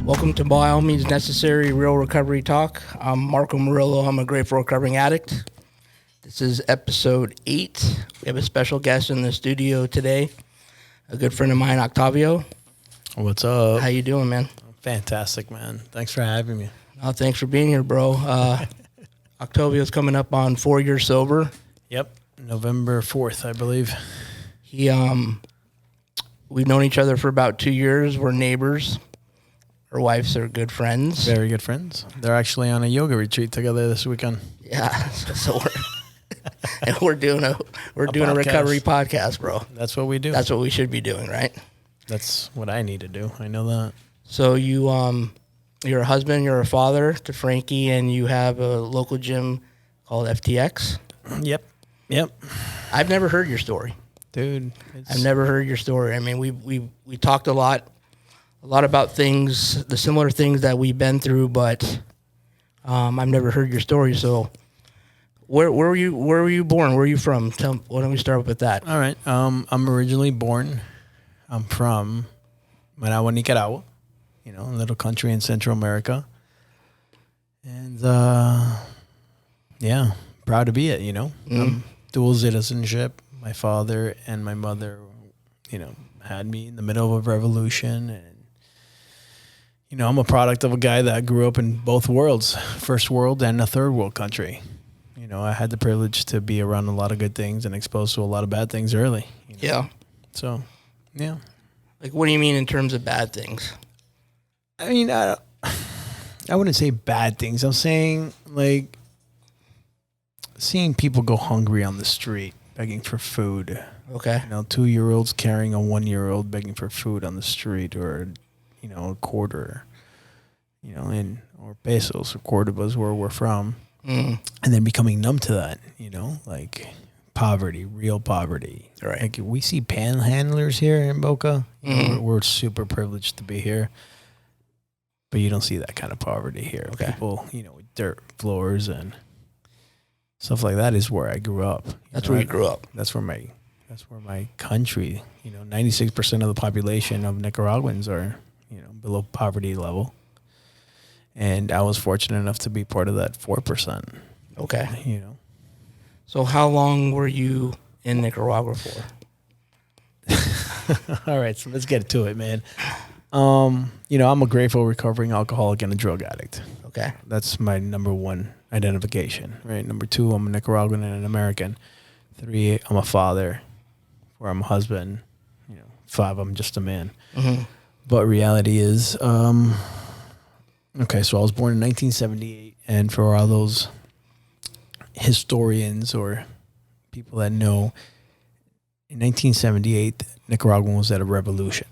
Welcome to By All Means Necessary Real Recovery Talk. I'm Marco Murillo. I'm a grateful recovering addict. This is episode 8. We have a special guest in the studio today, a good friend of mine, Octavio. What's up? How you doing, man? Fantastic, man. Thanks for having me. Oh, thanks for being here, bro. Octavio's coming up on 4 years sober. Yep, November 4th, I believe. We've known each other for about 2 years. We're neighbors. Our wives are good friends. Very good friends. They're actually on a yoga retreat together this weekend. Yeah, so we're doing a recovery podcast, bro. That's what we do. That's what we should be doing, right? That's what I need to do. I know that. So you're a husband, you're a father to Frankie, and you have a local gym called FTX. Yep. I've never heard your story, dude. I've never heard your story. I mean, we talked a lot about things, the similar things that we've been through, but I've never heard your story. So, where were you born? Where are you from? Why don't we start with that? All right. I'm originally born. I'm from Managua, Nicaragua. You know, a little country in Central America, and yeah, proud to be it. You know, dual citizenship. My father and my mother, you know, had me in the middle of a revolution, and you know, I'm a product of a guy that grew up in both worlds, first world and a third world country. You know, I had the privilege to be around a lot of good things and exposed to a lot of bad things early. You know? Yeah. So, yeah. Like, what do you mean in terms of bad things? I mean, I wouldn't say bad things. I'm saying, like, seeing people go hungry on the street, begging for food. Okay. You know, 2-year-olds carrying a 1-year-old begging for food on the street, or, you know, a quarter, you know, or pesos or Cordobas where we're from, and then becoming numb to that, you know, like poverty, real poverty. Right. Like, we see panhandlers here in Boca. You know, we're super privileged to be here, but you don't see that kind of poverty here. Okay. People, you know, with dirt floors and stuff like that is where I grew up. That's where you grew up. That's where my country, you know, 96% of the population of Nicaraguans are, you know, below poverty level. And I was fortunate enough to be part of that 4%. Okay. You know. So how long were you in Nicaragua for? All right, so let's get to it, man. You know, I'm a grateful recovering alcoholic and a drug addict. Okay. That's my number one identification, right? Number 2, I'm a Nicaraguan and an American. 3, I'm a father. 4, I'm a husband. You know, 5, I'm just a man. Mm-hmm. But reality is, okay, so I was born in 1978, and for all those historians or people that know, in 1978, Nicaragua was at a revolution,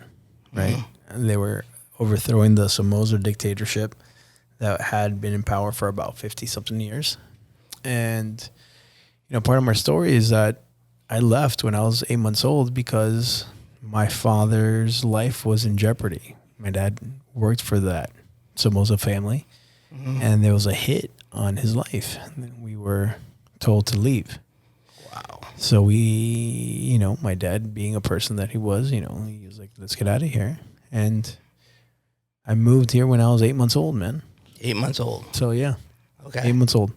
right? And they were overthrowing the Somoza dictatorship that had been in power for about 50-something years. And, you know, part of my story is that I left when I was 8 months old because my father's life was in jeopardy. My dad worked for that Somoza family, and there was a hit on his life. And we were told to leave. Wow. So we, you know, my dad being a person that he was, you know, he was like, let's get out of here. And I moved here when I was 8 months old, man. 8 months old. So, yeah. Okay. 8 months old.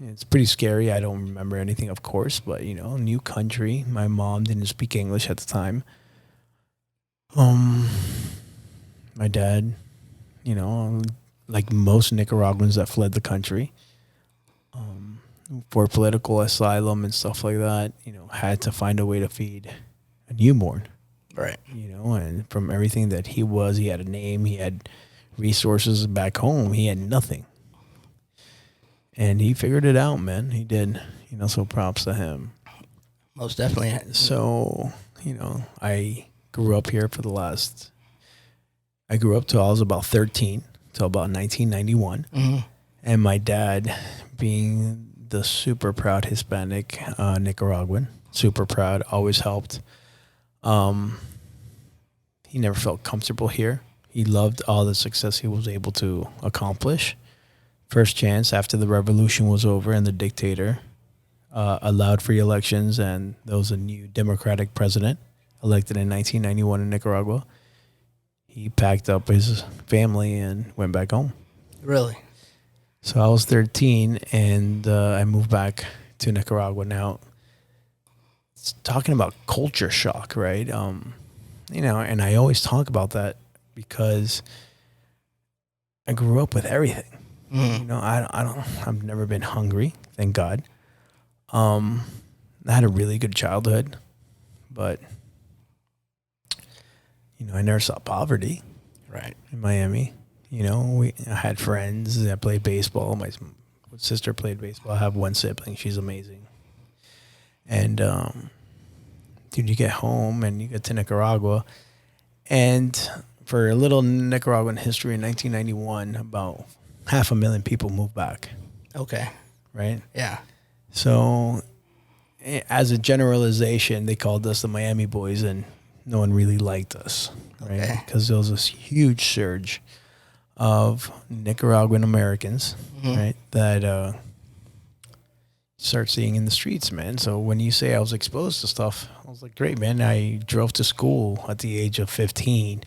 It's pretty scary. I don't remember anything, of course, but, you know, new country. My mom didn't speak English at the time. My dad, you know, like most Nicaraguans that fled the country, for political asylum and stuff like that, you know, had to find a way to feed a newborn. Right. You know, and from everything that he was, he had a name, he had resources back home, he had nothing. And he figured it out, man. He did. You know, so props to him. Most definitely. So, you know, I grew up here I grew up till I was about 13, till about 1991. And my dad, being the super proud Hispanic Nicaraguan, super proud, always helped. He never felt comfortable here. He loved all the success he was able to accomplish. First chance after the revolution was over and the dictator allowed free elections, and there was a new democratic president elected in 1991 in Nicaragua. he packed up his family and went back home. Really? So I was 13, and I moved back to Nicaragua. Now, it's talking about culture shock, right? You know, and I always talk about that because I grew up with everything. You know, I've never been hungry, thank God. I had a really good childhood, but you know, I never saw poverty. Right. In Miami, you know, I had friends that played baseball. My sister played baseball. I have one sibling. She's amazing. And dude, you get home and you get to Nicaragua, and for a little Nicaraguan history, in 1991, about 500,000 people moved back. Okay. Right? Yeah. So, as a generalization, they called us the Miami Boys, and no one really liked us, right? Okay. Because there was this huge surge of Nicaraguan Americans, right, that start seeing in the streets, man. So when you say I was exposed to stuff, I was like, great, man. I drove to school at the age of 15.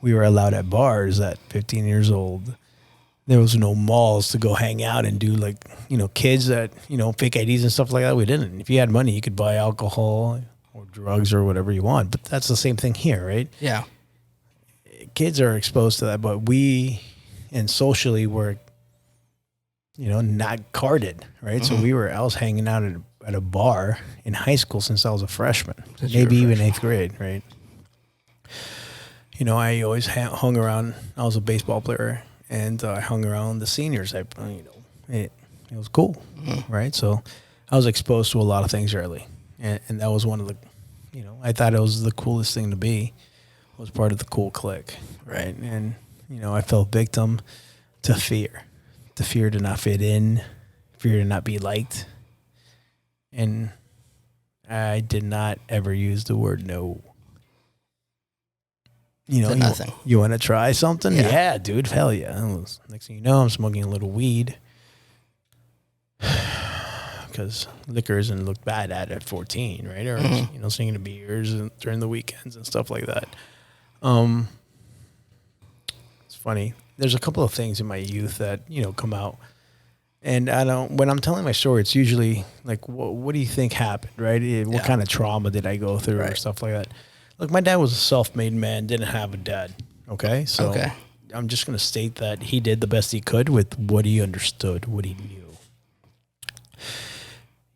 We were allowed at bars at 15 years old. There was no malls to go hang out and do, like, you know, kids that, you know, fake IDs and stuff like that. We didn't. If you had money, you could buy alcohol or drugs or whatever you want. But that's the same thing here, right? Yeah. Kids are exposed to that, but we, and socially, were, you know, not carded, right? So I was hanging out at a bar in high school since I was a freshman, maybe even 8th grade, right? You know, I always hung around. I was a baseball player, and I hung around the seniors. It was cool, right? So I was exposed to a lot of things early, and that was one of the, you know, I thought it was the coolest thing to be, was part of the cool clique, right? And, you know, I fell victim to fear to not fit in, fear to not be liked, and I did not ever use the word no. You know, nothing. You want to try something? Yeah. Yeah, dude. Hell yeah. Next thing you know, I'm smoking a little weed because liquor isn't looked bad at 14, right? Or, you know, singing the beers and during the weekends and stuff like that. It's funny. There's a couple of things in my youth that, you know, come out. And when I'm telling my story, it's usually like, what do you think happened, right? What kind of trauma did I go through or stuff like that? Look, my dad was a self-made man, didn't have a dad, okay? So I'm just going to state that he did the best he could with what he understood, what he knew.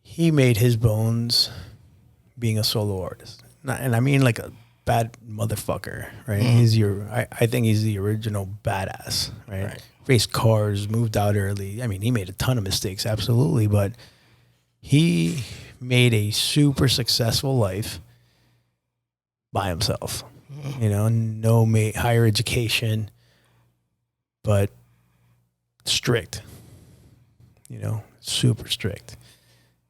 He made his bones being a solo artist. And I mean like a bad motherfucker, right? I think he's the original badass, right? Raced cars, moved out early. I mean, he made a ton of mistakes, absolutely, but he made a super successful life by himself, you know, no higher education, but strict, you know, super strict.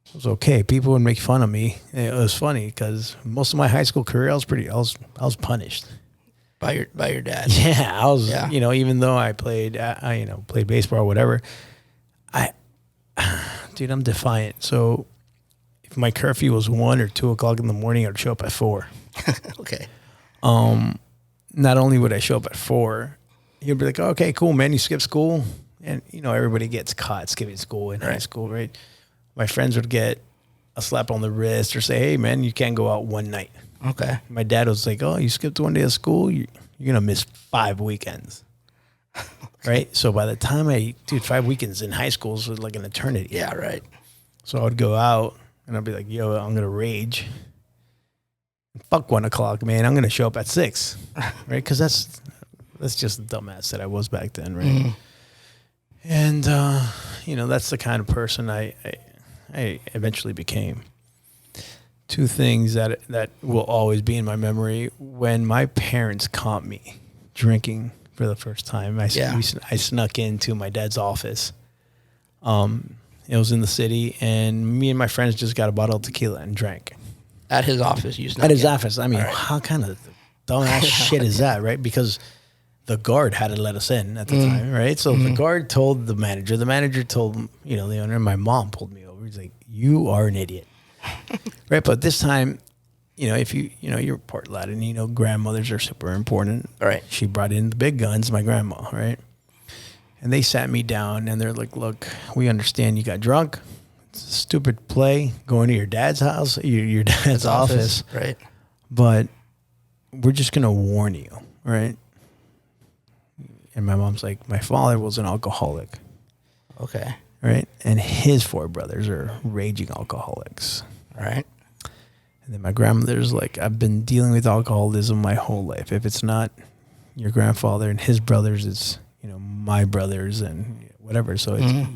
It was okay. People would make fun of me. It was funny because most of my high school career, I was punished By your dad. Yeah. I was, you know, even though I played, played baseball or whatever, dude, I'm defiant. So if my curfew was 1 or 2 o'clock in the morning, I'd show up at 4. Okay. Not only would I show up at 4, he'd be like, oh, okay, cool, man, you skip school. And, you know, everybody gets caught skipping school in high school, right? My friends would get a slap on the wrist or say, hey, man, you can't go out one night. Okay. My dad was like, oh, you skipped one day of school, you're going to miss 5 weekends. Right? So by the time 5 weekends in high school is like an eternity. Yeah, right. So I would go out and I'd be like, yo, I'm going to rage. Fuck 1 o'clock, man. I'm going to show up at 6. Right? Because that's just the dumbass that I was back then, right? And, you know, that's the kind of person I eventually became. 2 things that will always be in my memory. When my parents caught me drinking for the first time, I snuck into my dad's office. It was in the city, and me and my friends just got a bottle of tequila and drank. At his office, you snuck At his in. office. I mean, how kind of dumbass shit is that, right? Because the guard hadn't let us in at the time, right? So the guard told the manager. The manager told, you know, the owner. My mom pulled me over. He's like, you are an idiot. Right? But this time, if you're part Latin, grandmothers are super important. Right. She brought in the big guns, my grandma, right? And they sat me down and they're like, look, we understand you got drunk. It's a stupid play going to your dad's house, your dad's office. Right. But we're just going to warn you, right? And my mom's like, my father was an alcoholic. Okay. Right? And his 4 brothers are raging alcoholics. All right. And then my grandmother's like, I've been dealing with alcoholism my whole life. If it's not your grandfather and his brothers, it's, my brothers and whatever. So it's,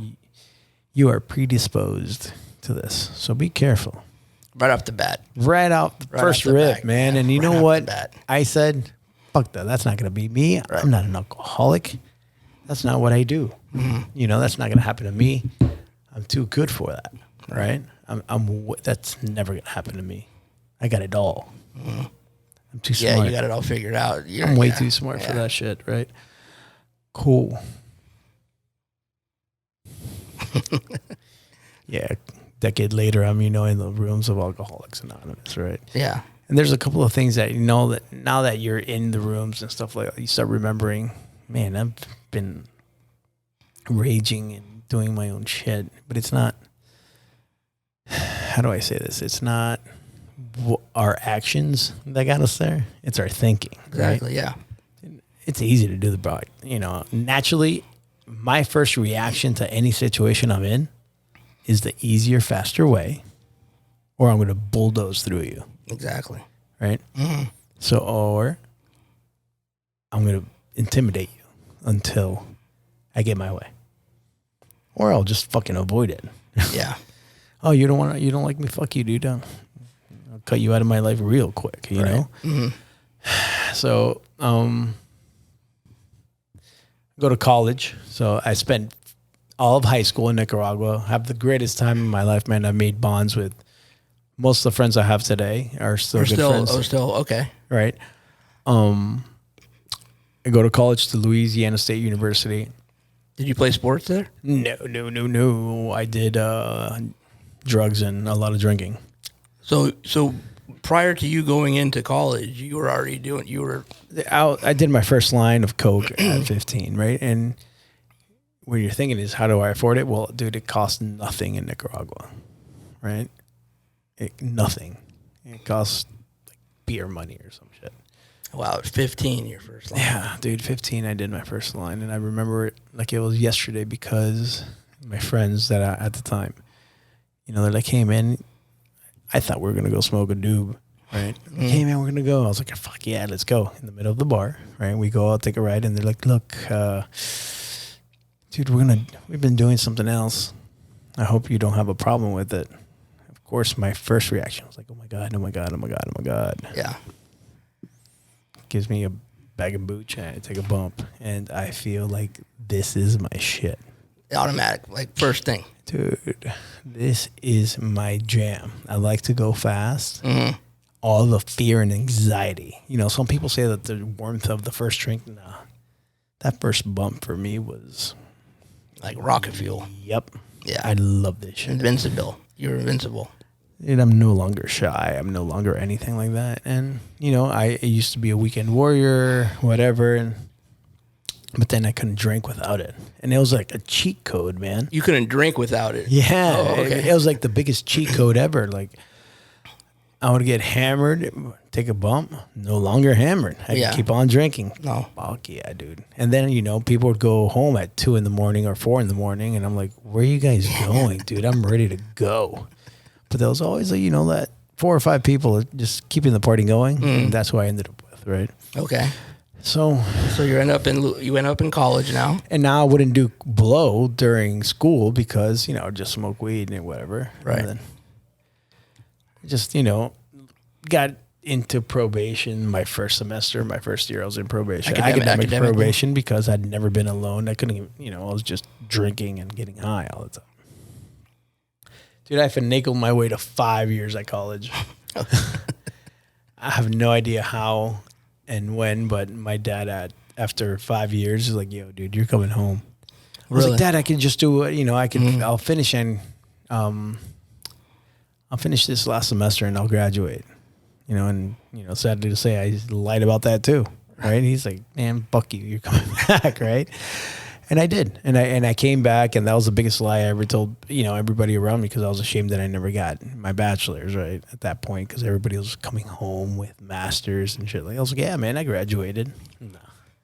you are predisposed to this. So be careful. Right off the bat. Right out the first rip, back, man. And you know what? I said, fuck that. That's not going to be me. Right. I'm not an alcoholic. That's not what I do. That's not going to happen to me. I'm too good for that. Right? That's never going to happen to me. I got it all. I'm too smart. Yeah, you got it all figured out. I'm way too smart for that shit, right? Cool. Yeah. Decade later, I'm, in the rooms of Alcoholics Anonymous, right? Yeah. And there's a couple of things that, that now that you're in the rooms and stuff like that, you start remembering, man, I've been raging and doing my own shit, but it's not, how do I say this? It's not our actions that got us there. It's our thinking. Exactly. Right? Yeah. It's easy to do the body. Naturally, my first reaction to any situation I'm in is the easier, faster way, or I'm going to bulldoze through you. Exactly. Right? So, or I'm going to intimidate you until I get my way. Or I'll just fucking avoid it. Yeah. Oh, you don't like me? Fuck you, dude. I'll cut you out of my life real quick, you know? So, go to college. So I spent all of high school in Nicaragua. Have the greatest time in my life, man. I've made bonds with most of the friends I have today are still good friends. Oh, still okay. Right. I go to college to Louisiana State University. Did you play sports there? No. I did drugs and a lot of drinking. So prior to you going into college, you were already I did my first line of coke at 15, right? And what you're thinking is, how do I afford it? Well, dude, it costs nothing in Nicaragua, right? Nothing. It costs like beer money or some shit. Wow, it was 15 your first line. Yeah, dude, 15 I did my first line, and I remember it like it was yesterday because my friends that at the time, they're like, hey, man, I thought we were going to go smoke a doob, right? Like, hey, man, we're going to go. I was like, fuck yeah, let's go. In the middle of the bar, right? We go out, take a ride, and they're like, look, dude, we've been doing something else. I hope you don't have a problem with it. Of course, my first reaction was like, oh my God. Yeah. Gives me a bag of booch and I take a bump and I feel like this is my shit. Automatic, like first thing. Dude, this is my jam. I like to go fast. All the fear and anxiety. Some people say that the warmth of the first drink, nah. That first bump for me was like rocket fuel. Yep. Yeah. I love this shit. Invincible. You're invincible. And I'm no longer shy. I'm no longer anything like that. And, I used to be a weekend warrior, whatever. But then I couldn't drink without it. And it was like a cheat code, man. You couldn't drink without it? Yeah. Oh, okay. It was like the biggest cheat code ever. Like, I would get hammered, take a bump, no longer hammered. I could keep on drinking. No. Fuck yeah, dude. And then, people would go home at 2 a.m. or 4 a.m. And I'm like, where are you guys going, dude? I'm ready to go. But there was always, that 4 or 5 people just keeping the party going. And that's who I ended up with, right? Okay. So you went up in college now. And now I wouldn't do blow during school because, I would just smoke weed and whatever. Right. And then just, got into probation my first semester. My first year I was in probation. Academic probation because I'd never been alone. I couldn't even, I was just drinking and getting high all the time. Dude, I finagled my way to 5 years at college. I have no idea how and when, but my dad after 5 years is like, yo, dude, you're coming home. I was like, Dad, I can just do it. I'll finish and I'll finish this last semester and I'll graduate. and sadly to say, I lied about that too, right? He's like, man, fuck you, you're coming back, right? And I did, and I came back, and that was the biggest lie I ever told, everybody around me, because I was ashamed that I never got my bachelor's, right, at that point, because everybody was coming home with masters and shit. Like, I was like, yeah, man, I graduated.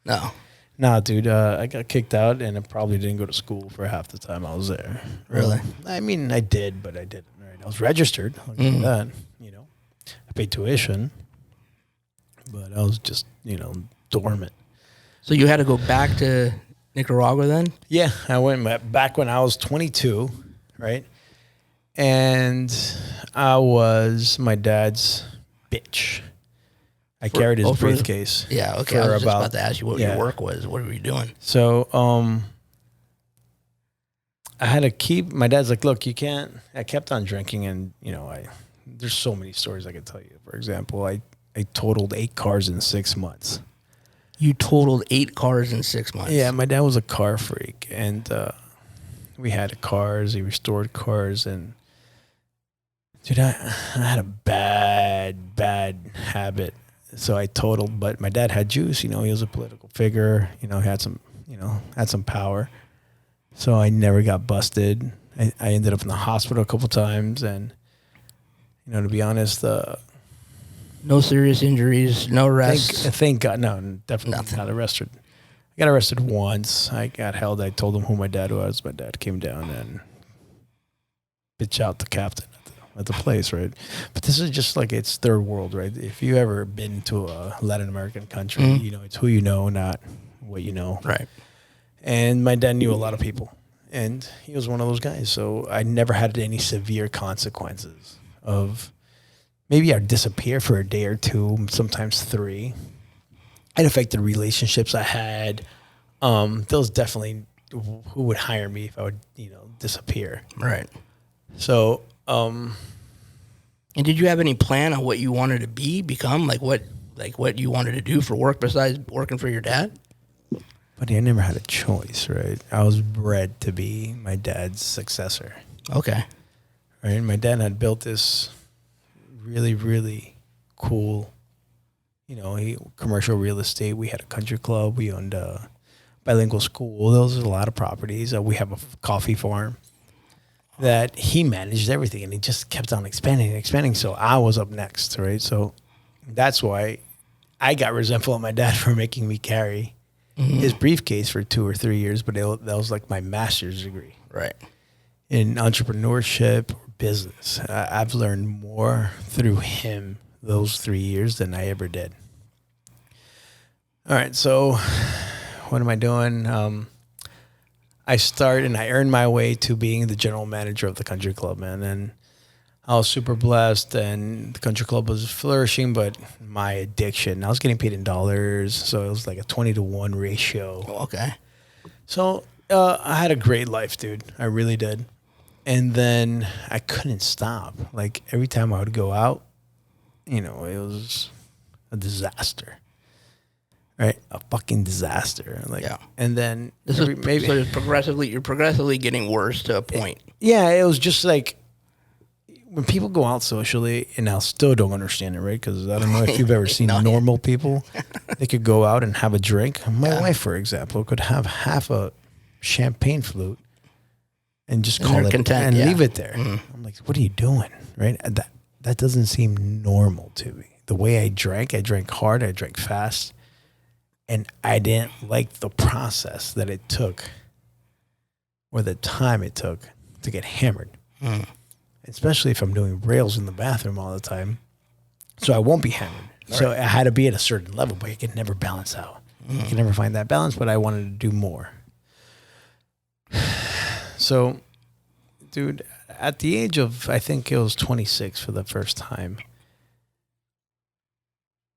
No. Nah, dude, I got kicked out, and I probably didn't go to school for half the time I was there. Really? I mean, I did, but I didn't. Right? I was registered. I'll give you that. I paid tuition, but I was just, dormant. So you had to go back to Nicaragua then? Yeah, I went back when I was 22, right? And I was my dad's bitch. I carried his briefcase. Yeah, okay. I was just about to ask you what your work was. What were you doing? So, I had to keep. My dad's like, look, you can't. I kept on drinking, and there's so many stories I could tell you. For example, I totaled 8 cars in 6 months. You totaled 8 cars in 6 months? Yeah, my dad was a car freak, and we had cars. He restored cars, and dude, I had a bad habit. So I totaled, but my dad had juice. He was a political figure. He had some power. So I never got busted. I ended up in the hospital a couple times, and to be honest, no serious injuries, no arrests. Thank God, no, definitely not arrested. I got arrested once. I got held. I told them who my dad was. My dad came down and bitch out the captain at the place, right? But this is just like, it's third world, right? If you ever been to a Latin American country, it's who you know, not what you know. Right. And my dad knew a lot of people, and he was one of those guys. So I never had any severe consequences of, maybe I'd disappear for a day or 2, sometimes 3. It affected relationships I had. There was definitely who would hire me if I would, disappear. Right. So, and did you have any plan on what you wanted to become? Like what you wanted to do for work besides working for your dad? Buddy, I never had a choice, right? I was bred to be my dad's successor. Okay. Right? My dad had built this really, really cool, commercial real estate. We had a country club. We owned a bilingual school. Those are a lot of properties. We have a coffee farm that he managed everything, and he just kept on expanding and expanding. So I was up next, right? So that's why I got resentful at my dad for making me carry his briefcase for 2 or 3 years, but that was like my master's degree. Right. In entrepreneurship or business. I've learned more through him those 3 years than I ever did. All right, so what am I doing? I earned my way to being the general manager of the country club, man. And I was super blessed, and the country club was flourishing, but my addiction, I was getting paid in dollars, so it was like a 20-to-1 ratio. Okay. So I had a great life, dude. I really did. And then I couldn't stop. Like, every time I would go out, it was a disaster. Right? A fucking disaster. Like, yeah. And then so you're progressively getting worse to a point. Yeah, it was just like, when people go out socially, and I still don't understand it, right? Because I don't know if you've ever seen normal people. They could go out and have a drink. My wife, for example, could have half a champagne flute and just call it content, and leave it there. Mm-hmm. I'm like, what are you doing? Right? That doesn't seem normal to me. The way I drank hard, I drank fast, and I didn't like the process that it took, or the time it took to get hammered. Especially if I'm doing rails in the bathroom all the time. So I won't be hammered. Right. So I had to be at a certain level, but you can never balance out. You can never find that balance, but I wanted to do more. So, dude, at the age of, I think it was 26 for the first time,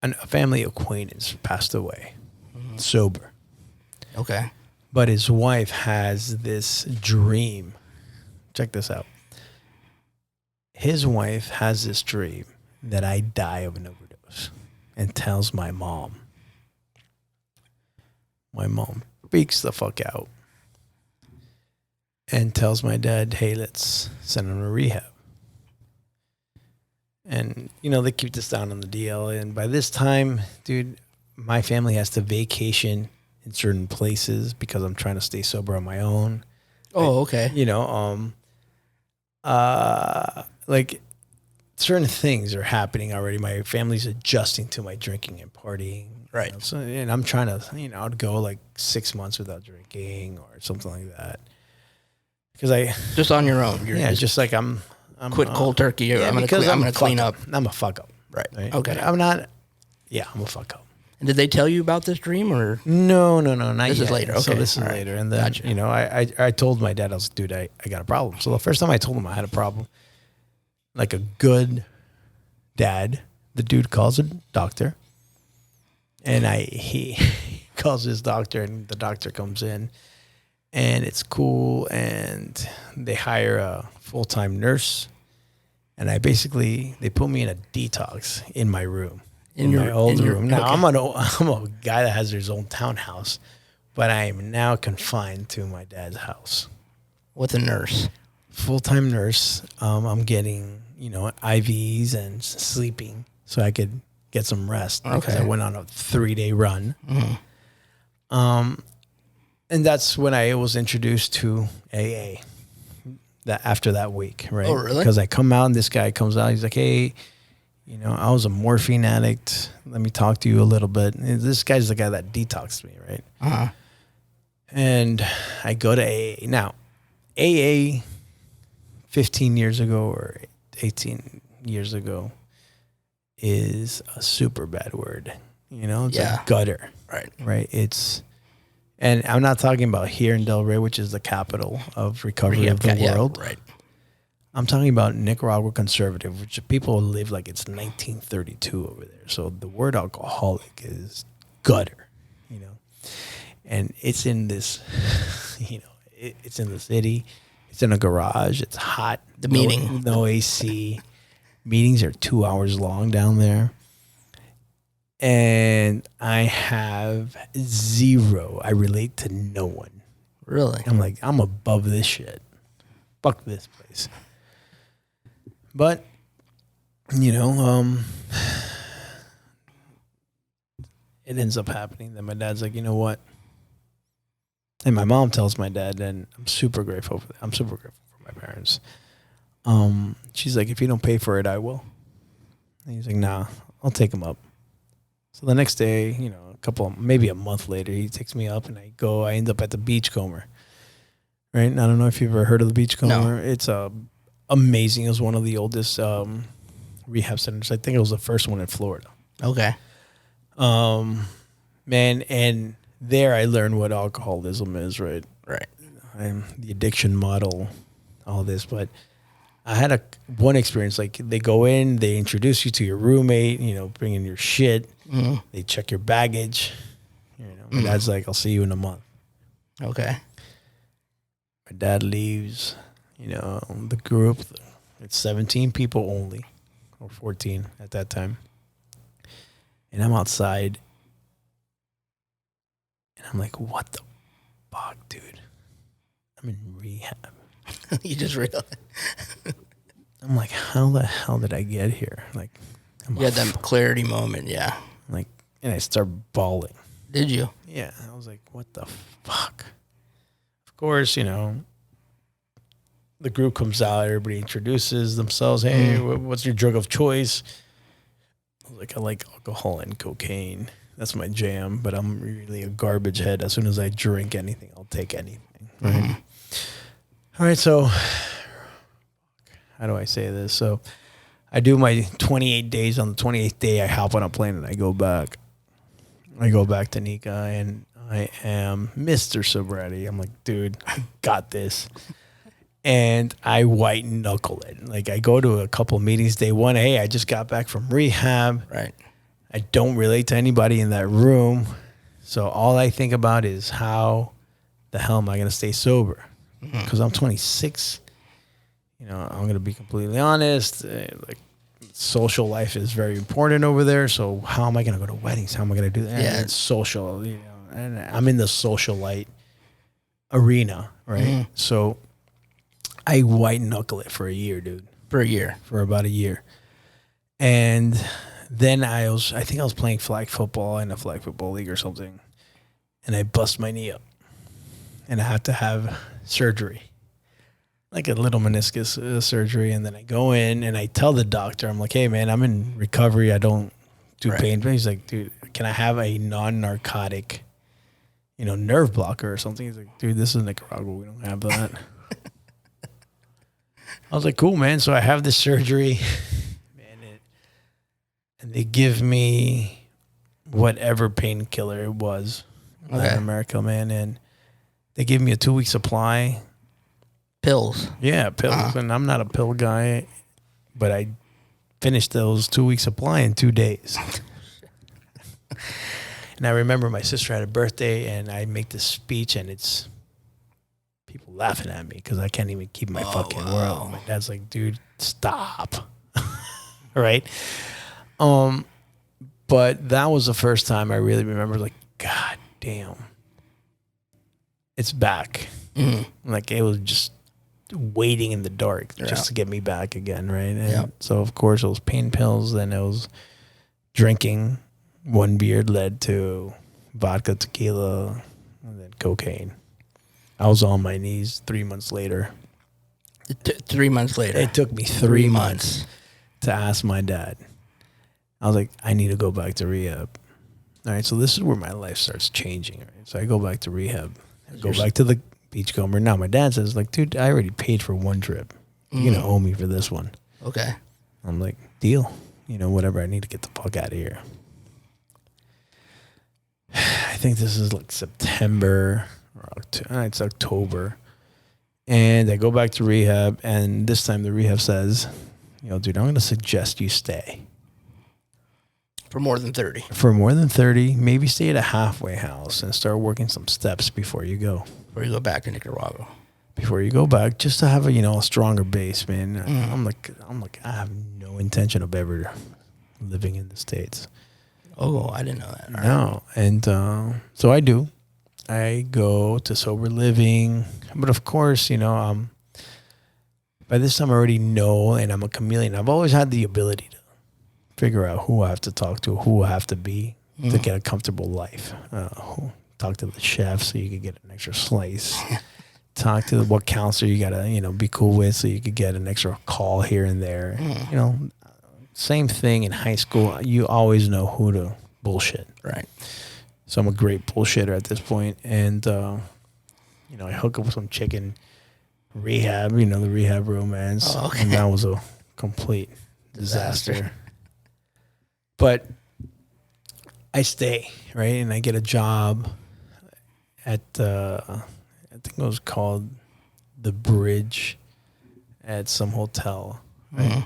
a family acquaintance passed away, sober. Okay. But his wife has this dream. Check this out. His wife has this dream that I die of an overdose, and tells my mom. My mom freaks the fuck out and tells my dad, hey, let's send him to rehab. And, they keep this down on the DL. And by this time, dude, my family has to vacation in certain places because I'm trying to stay sober on my own. Oh, okay. Like certain things are happening already. My family's adjusting to my drinking and partying. Right. So, and I'm trying to, I'd go like 6 months without drinking or something like that. Because just on your own. You're just like I'm quit cold turkey. Yeah, I'm gonna clean up. I'm a fuck up. Right. But Okay. I'm not. Yeah, I'm a fuck up. And did they tell you about this dream or? No, not this yet. Is later. Okay. So this is later. And then, gotcha. I told my dad, I was like, dude, I got a problem. So the first time I told him I had a problem, like a good dad, the dude calls a doctor. And he calls his doctor, and the doctor comes in, and it's cool. And they hire a full-time nurse. And they put me in a detox in my room. In my old room. Now, okay. I'm a guy that has his own townhouse, but I am now confined to my dad's house. With a nurse. Full-time nurse. I'm getting, IVs and sleeping so I could get some rest. Okay. Because I went on a 3-day run. Mm-hmm. And that's when I was introduced to AA. That after that week, right? Oh, really? Because I come out and this guy comes out. He's like, hey, I was a morphine addict. Let me talk to you a little bit. And this guy's the guy that detoxed me, right? Uh-huh. And I go to AA. Now, AA 15 years ago or 18 years ago is a super bad word. It's a gutter. Right? And I'm not talking about here in Delray, which is the capital of recovery of the world. Right. I'm talking about Nicaragua conservative, which people live like it's 1932 over there. So the word alcoholic is gutter, and it's in this, it's in the city. It's in a garage. It's hot. The meeting. No AC. Meetings are 2 hours long down there. And I have zero. I relate to no one. Really? I'm like, I'm above this shit. Fuck this place. But, it ends up happening. Then my dad's like, you know what? And my mom tells my dad, and I'm super grateful for that. I'm super grateful for my parents. She's like, if you don't pay for it, I will. And he's like, nah, I'll take him up. So the next day, maybe a month later, he takes me up and I end up at the Beachcomber. Right? And I don't know if you've ever heard of the Beachcomber. No. It's amazing. It was one of the oldest rehab centers. I think it was the first one in Florida. Okay. Man, and there I learned what alcoholism is, right? Right. The addiction model, all this. But I had one experience. Like, they go in, they introduce you to your roommate, bring in your shit. Mm-hmm. They check your baggage. My dad's like, I'll see you in a month. Okay. My dad leaves, the group. It's 17 people only, or 14 at that time. And I'm outside. And I'm like, what the fuck, dude? I'm in rehab. You just realized. I'm like, how the hell did I get here? Like, you had that clarity moment, yeah. Like, and I start bawling. Did you? Yeah. I was like, what the fuck? Of course, the group comes out, everybody introduces themselves. Hey, what's your drug of choice? I was like, I like alcohol and cocaine. That's my jam, but I'm really a garbage head. As soon as I drink anything, I'll take anything. Right? Mm-hmm. All right, so how do I say this? So I do my 28 days. On the 28th day, I hop on a plane and I go back. I go back to Nika, and I am Mr. Sobriety. I'm like, dude, I got this. And I white knuckle it. Like, I go to a couple meetings. Day one, hey, I just got back from rehab. Right. I don't relate to anybody in that room. So all I think about is how the hell am I going to stay sober? Because I'm 26. I'm going to be completely honest. Like, social life is very important over there. So how am I going to go to weddings? How am I going to do that? Yeah. It's social, and I'm in the socialite arena, right? Mm-hmm. So I white knuckle it for a year, dude. For a year. For about a year. And then I think I was playing flag football in a flag football league or something. And I bust my knee up. And I had to have surgery, like a little meniscus surgery. And then I go in and I tell the doctor, I'm like, hey, man, I'm in recovery. I don't do pain. He's like, dude, can I have a non-narcotic, nerve blocker or something? He's like, dude, this is Nicaragua. We don't have that. I was like, cool, man. So I have this surgery. And they give me whatever painkiller it was in America, man. And they gave me a 2-week supply. Pills. Yeah, pills. And I'm not a pill guy, but I finished those 2-week supply in 2 days. And I remember my sister had a birthday, and I make this speech, and it's people laughing at me because I can't even keep my fucking world. My dad's like, dude, stop. Right? But that was the first time I really remember, like, God damn, it's back. Mm-hmm. Like, it was just waiting in the dark just to get me back again, right? And so, of course, it was pain pills, then it was drinking. One beer led to vodka, tequila, and then cocaine. I was on my knees 3 months later. 3 months later. It took me 3 months to ask my dad. I was like, I need to go back to rehab. All right, so this is where my life starts changing. Right? So I go back to rehab. I go back to the Beachcomber. Now my dad says, like, dude, I already paid for one trip. You're going to owe me for this one. Okay. I'm like, deal. Whatever. I need to get the fuck out of here. I think this is like September or October. It's October. And I go back to rehab. And this time the rehab says, dude, I'm going to suggest you stay. For more than 30. For more than 30, maybe stay at a halfway house and start working some steps before you go. Before you go back to Nicaragua. Before you go back, just to have a stronger base, man. I'm like, I have no intention of ever living in the States. Oh, I didn't know that. No. And so I do. I go to sober living. But of course, by this time I already know, and I'm a chameleon. I've always had the ability to figure out who I have to talk to, who I have to be to get a comfortable life. Talk to the chef so you could get an extra slice. Talk to what counselor you gotta, be cool with so you could get an extra call here and there. Same thing in high school. You always know who to bullshit. Right. So I'm a great bullshitter at this point. And, I hook up with some chicken rehab, the rehab romance. Oh, okay. And that was a complete disaster. But I stay, right? And I get a job at, I think it was called The Bridge at some hotel, right? Mm-hmm.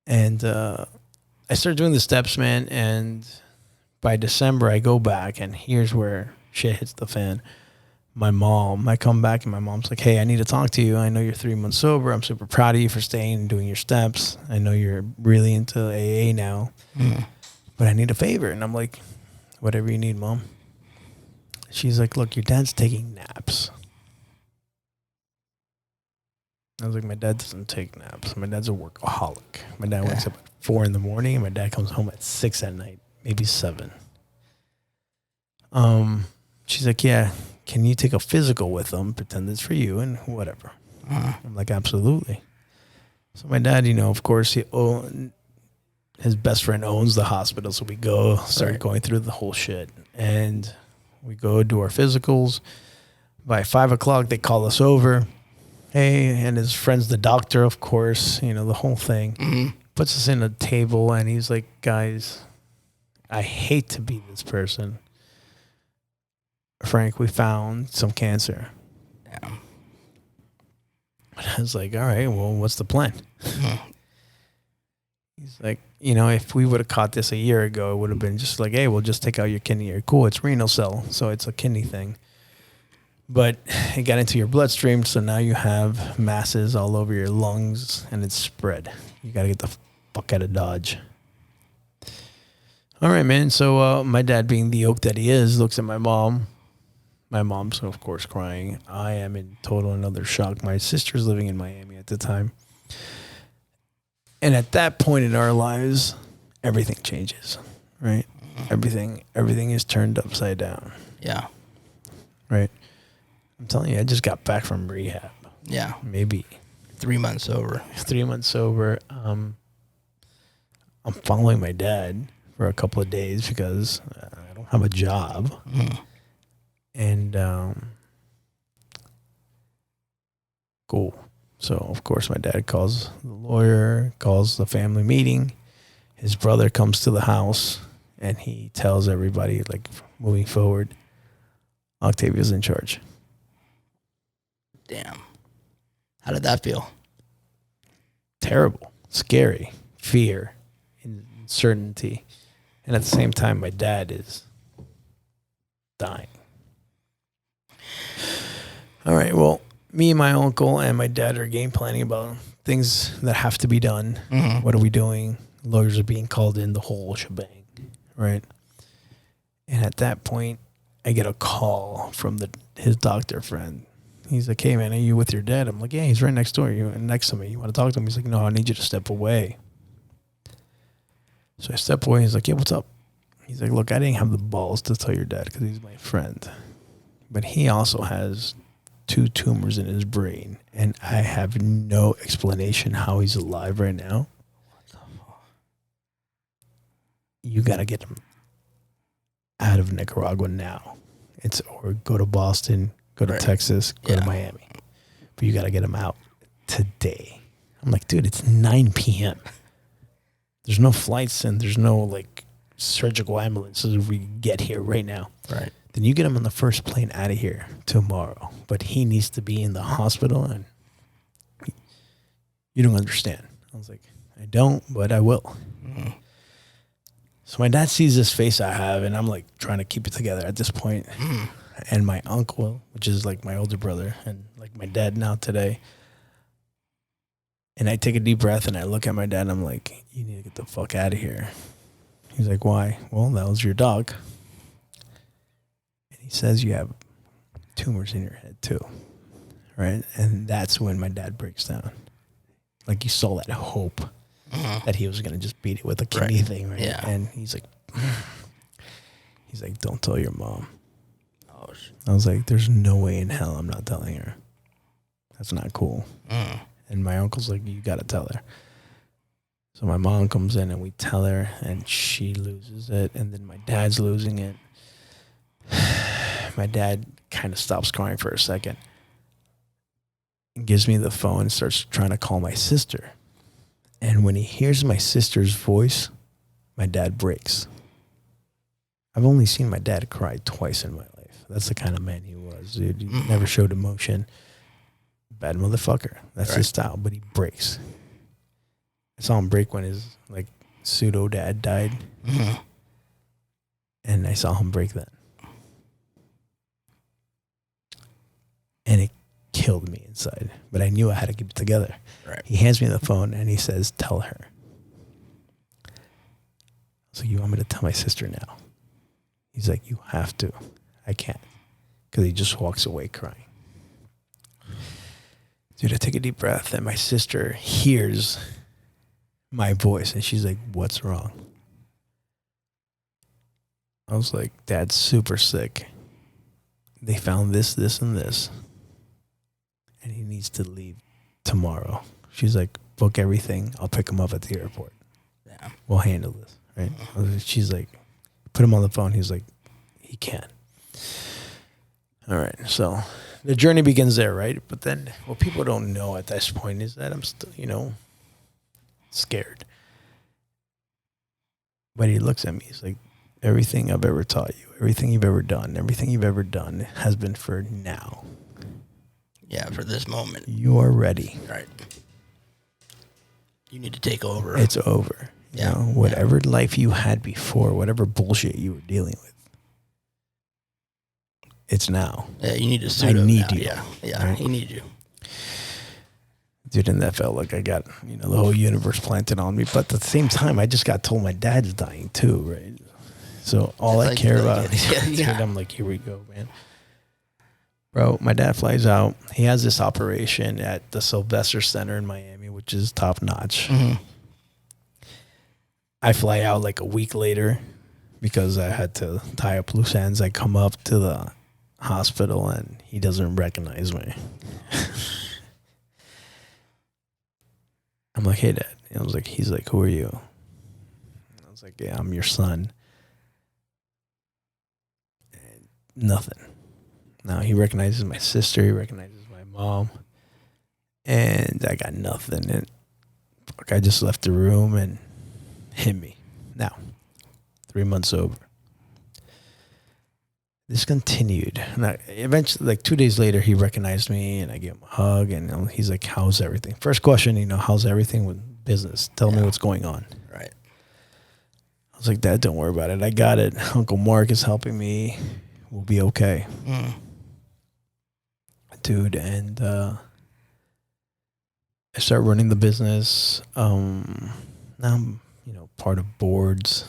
And I start doing the steps, man. And by December, I go back, and here's where shit hits the fan. I come back, and my mom's like, hey, I need to talk to you. I know you're 3 months sober. I'm super proud of you for staying and doing your steps. I know you're really into AA now, but I need a favor. And I'm like, whatever you need, Mom. She's like, look, your dad's taking naps. I was like, my dad doesn't take naps. My dad's a workaholic. My dad wakes up at 4 a.m, and my dad comes home at 6 at night, maybe 7. She's like, yeah, can you take a physical with him, pretend it's for you, and whatever. I'm like, absolutely. So my dad, of course, his best friend owns the hospital, so we start going through the whole shit, and we go do our physicals. By 5 o'clock, they call us over. Hey, and his friend's the doctor, of course, the whole thing. Mm-hmm. Puts us in a table, and he's like, guys, I hate to be this person. Frank, we found some cancer. Yeah. I was like, all right, well, what's the plan? Mm-hmm. He's like, if we would have caught this a year ago, it would have been just like, hey, we'll just take out your kidney. You're cool. It's renal cell, so it's a kidney thing. But it got into your bloodstream, so now you have masses all over your lungs, and it's spread. You got to get the fuck out of Dodge. All right, man. So my dad, being the oak that he is, looks at my mom. My mom's, of course, crying. I am in total another shock. My sister's living in Miami at the time. And at that point in our lives, everything changes, right? Everything is turned upside down. Yeah. Right. I'm telling you, I just got back from rehab. Yeah. Maybe 3 months sober. 3 months sober. I'm following my dad for a couple of days because I don't have a job. And cool. So, of course, my dad calls the lawyer, calls the family meeting. His brother comes to the house, and he tells everybody, like, moving forward, Octavio's in charge. Damn. How did that feel? Terrible, scary, fear, uncertainty. And at the same time, my dad is dying. All right, well, me and my uncle and my dad are game planning about things that have to be done. What are we doing? Lawyers are being called in, the whole shebang, right? And at that point, I get a call from his doctor friend. He's like, "Hey, man, are you with your dad?" I'm like, "Yeah, he's right next door. You next to me. You want to talk to him?" He's like, "No, I need you to step away." So I step away. He's like, "Yeah, what's up?" He's like, "Look, I didn't have the balls to tell your dad because he's my friend. But he also has 2 tumors in his brain, and I have no explanation how he's alive right now. What the fuck? You got to get him out of Nicaragua now. Or go to Boston, go to Texas, go to Miami. But you got to get him out today." I'm like, "Dude, it's 9 p.m. There's no flights and there's no like surgical ambulances if we get here right now." Right. "Then you get him on the first plane out of here tomorrow. But he needs to be in the hospital, and you don't understand." I was like, "I don't, but I will." So my dad sees this face I have, and I'm like trying to keep it together at this point. And my uncle, which is like my older brother and like my dad now today, and I take a deep breath and I look at my dad and I'm like, "You need to get the fuck out of here." He's like, "Why?" "Well, that was your dog. And he says you have tumors in your head too." Right? And that's when my dad breaks down. Like, you saw that hope that he was going to just beat it with a kidney thing, right? Yeah. And he's like, "Don't tell your mom." Oh, shit. I was like, "There's no way in hell I'm not telling her. That's not cool." And my uncle's like, "You got to tell her." So my mom comes in and we tell her, and she loses it. And then my dad's losing it. My dad kind of stops crying for a second, gives me the phone and starts trying to call my sister. And when he hears my sister's voice, my dad breaks. I've only seen my dad cry twice in my life. That's the kind of man he was, dude. He never showed emotion. Bad motherfucker. That's his style, but he breaks. I saw him break when his like pseudo dad died. And I saw him break then. And it killed me inside. But I knew I had to keep it together. Right. He hands me the phone and he says, "Tell her." So, "You want me to tell my sister now?" He's like, "You have to." "I can't." Because he just walks away crying. Dude, I take a deep breath and my sister hears my voice and she's like, "What's wrong?" I was like, "Dad's super sick. They found this, this, and this. And he needs to leave tomorrow." She's like, "Book everything. I'll pick him up at the airport. Yeah. We'll handle this." Right? She's like, put him on the phone. He's like, "He can't." All right. So the journey begins there, right? But then what people don't know at this point is that I'm still, scared. But he looks at me. He's like, "Everything I've ever taught you, everything you've ever done has been for now. Yeah, for this moment. You are ready. Right. You need to take over. It's over. Yeah. Whatever life you had before, whatever bullshit you were dealing with, it's now." Yeah, you need to I suit up need now. you. Yeah, Right? he needs you. Dude, and that felt like I got, the whole universe planted on me. But at the same time, I just got told my dad's dying too, right? So all I care about, dude, I'm like, here we go, man. Bro, my dad flies out. He has this operation at the Sylvester Center in Miami, which is top notch. I fly out like a week later because I had to tie up loose ends. I come up to the hospital and he doesn't recognize me. I'm like, hey, Dad. And I was like, he's like, who are you? I was like, yeah, I'm your son. And nothing. Now he recognizes my sister. He recognizes my mom. And I got nothing. And I just left the room and hit me. Now, 3 months over. This continued. And eventually, like 2 days later, he recognized me and I gave him a hug. And he's like, how's everything? First question, how's everything with business? Tell me what's going on. Right. I was like, Dad, don't worry about it. I got it. Uncle Mark is helping me. We'll be okay. Dude, and I start running the business. Now I'm, part of boards.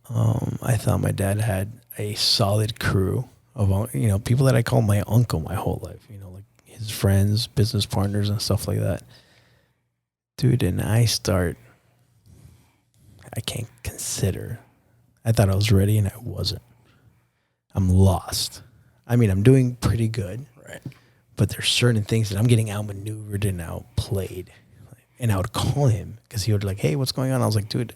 I thought my dad had a solid crew of, people that I call my uncle my whole life, like his friends, business partners and stuff like that. Dude, and I can't consider. I thought I was ready and I wasn't. I'm lost. I mean, I'm doing pretty good. Right. But there's certain things that I'm getting outmaneuvered and outplayed. And I would call him because he would like, hey, what's going on? I was like, dude,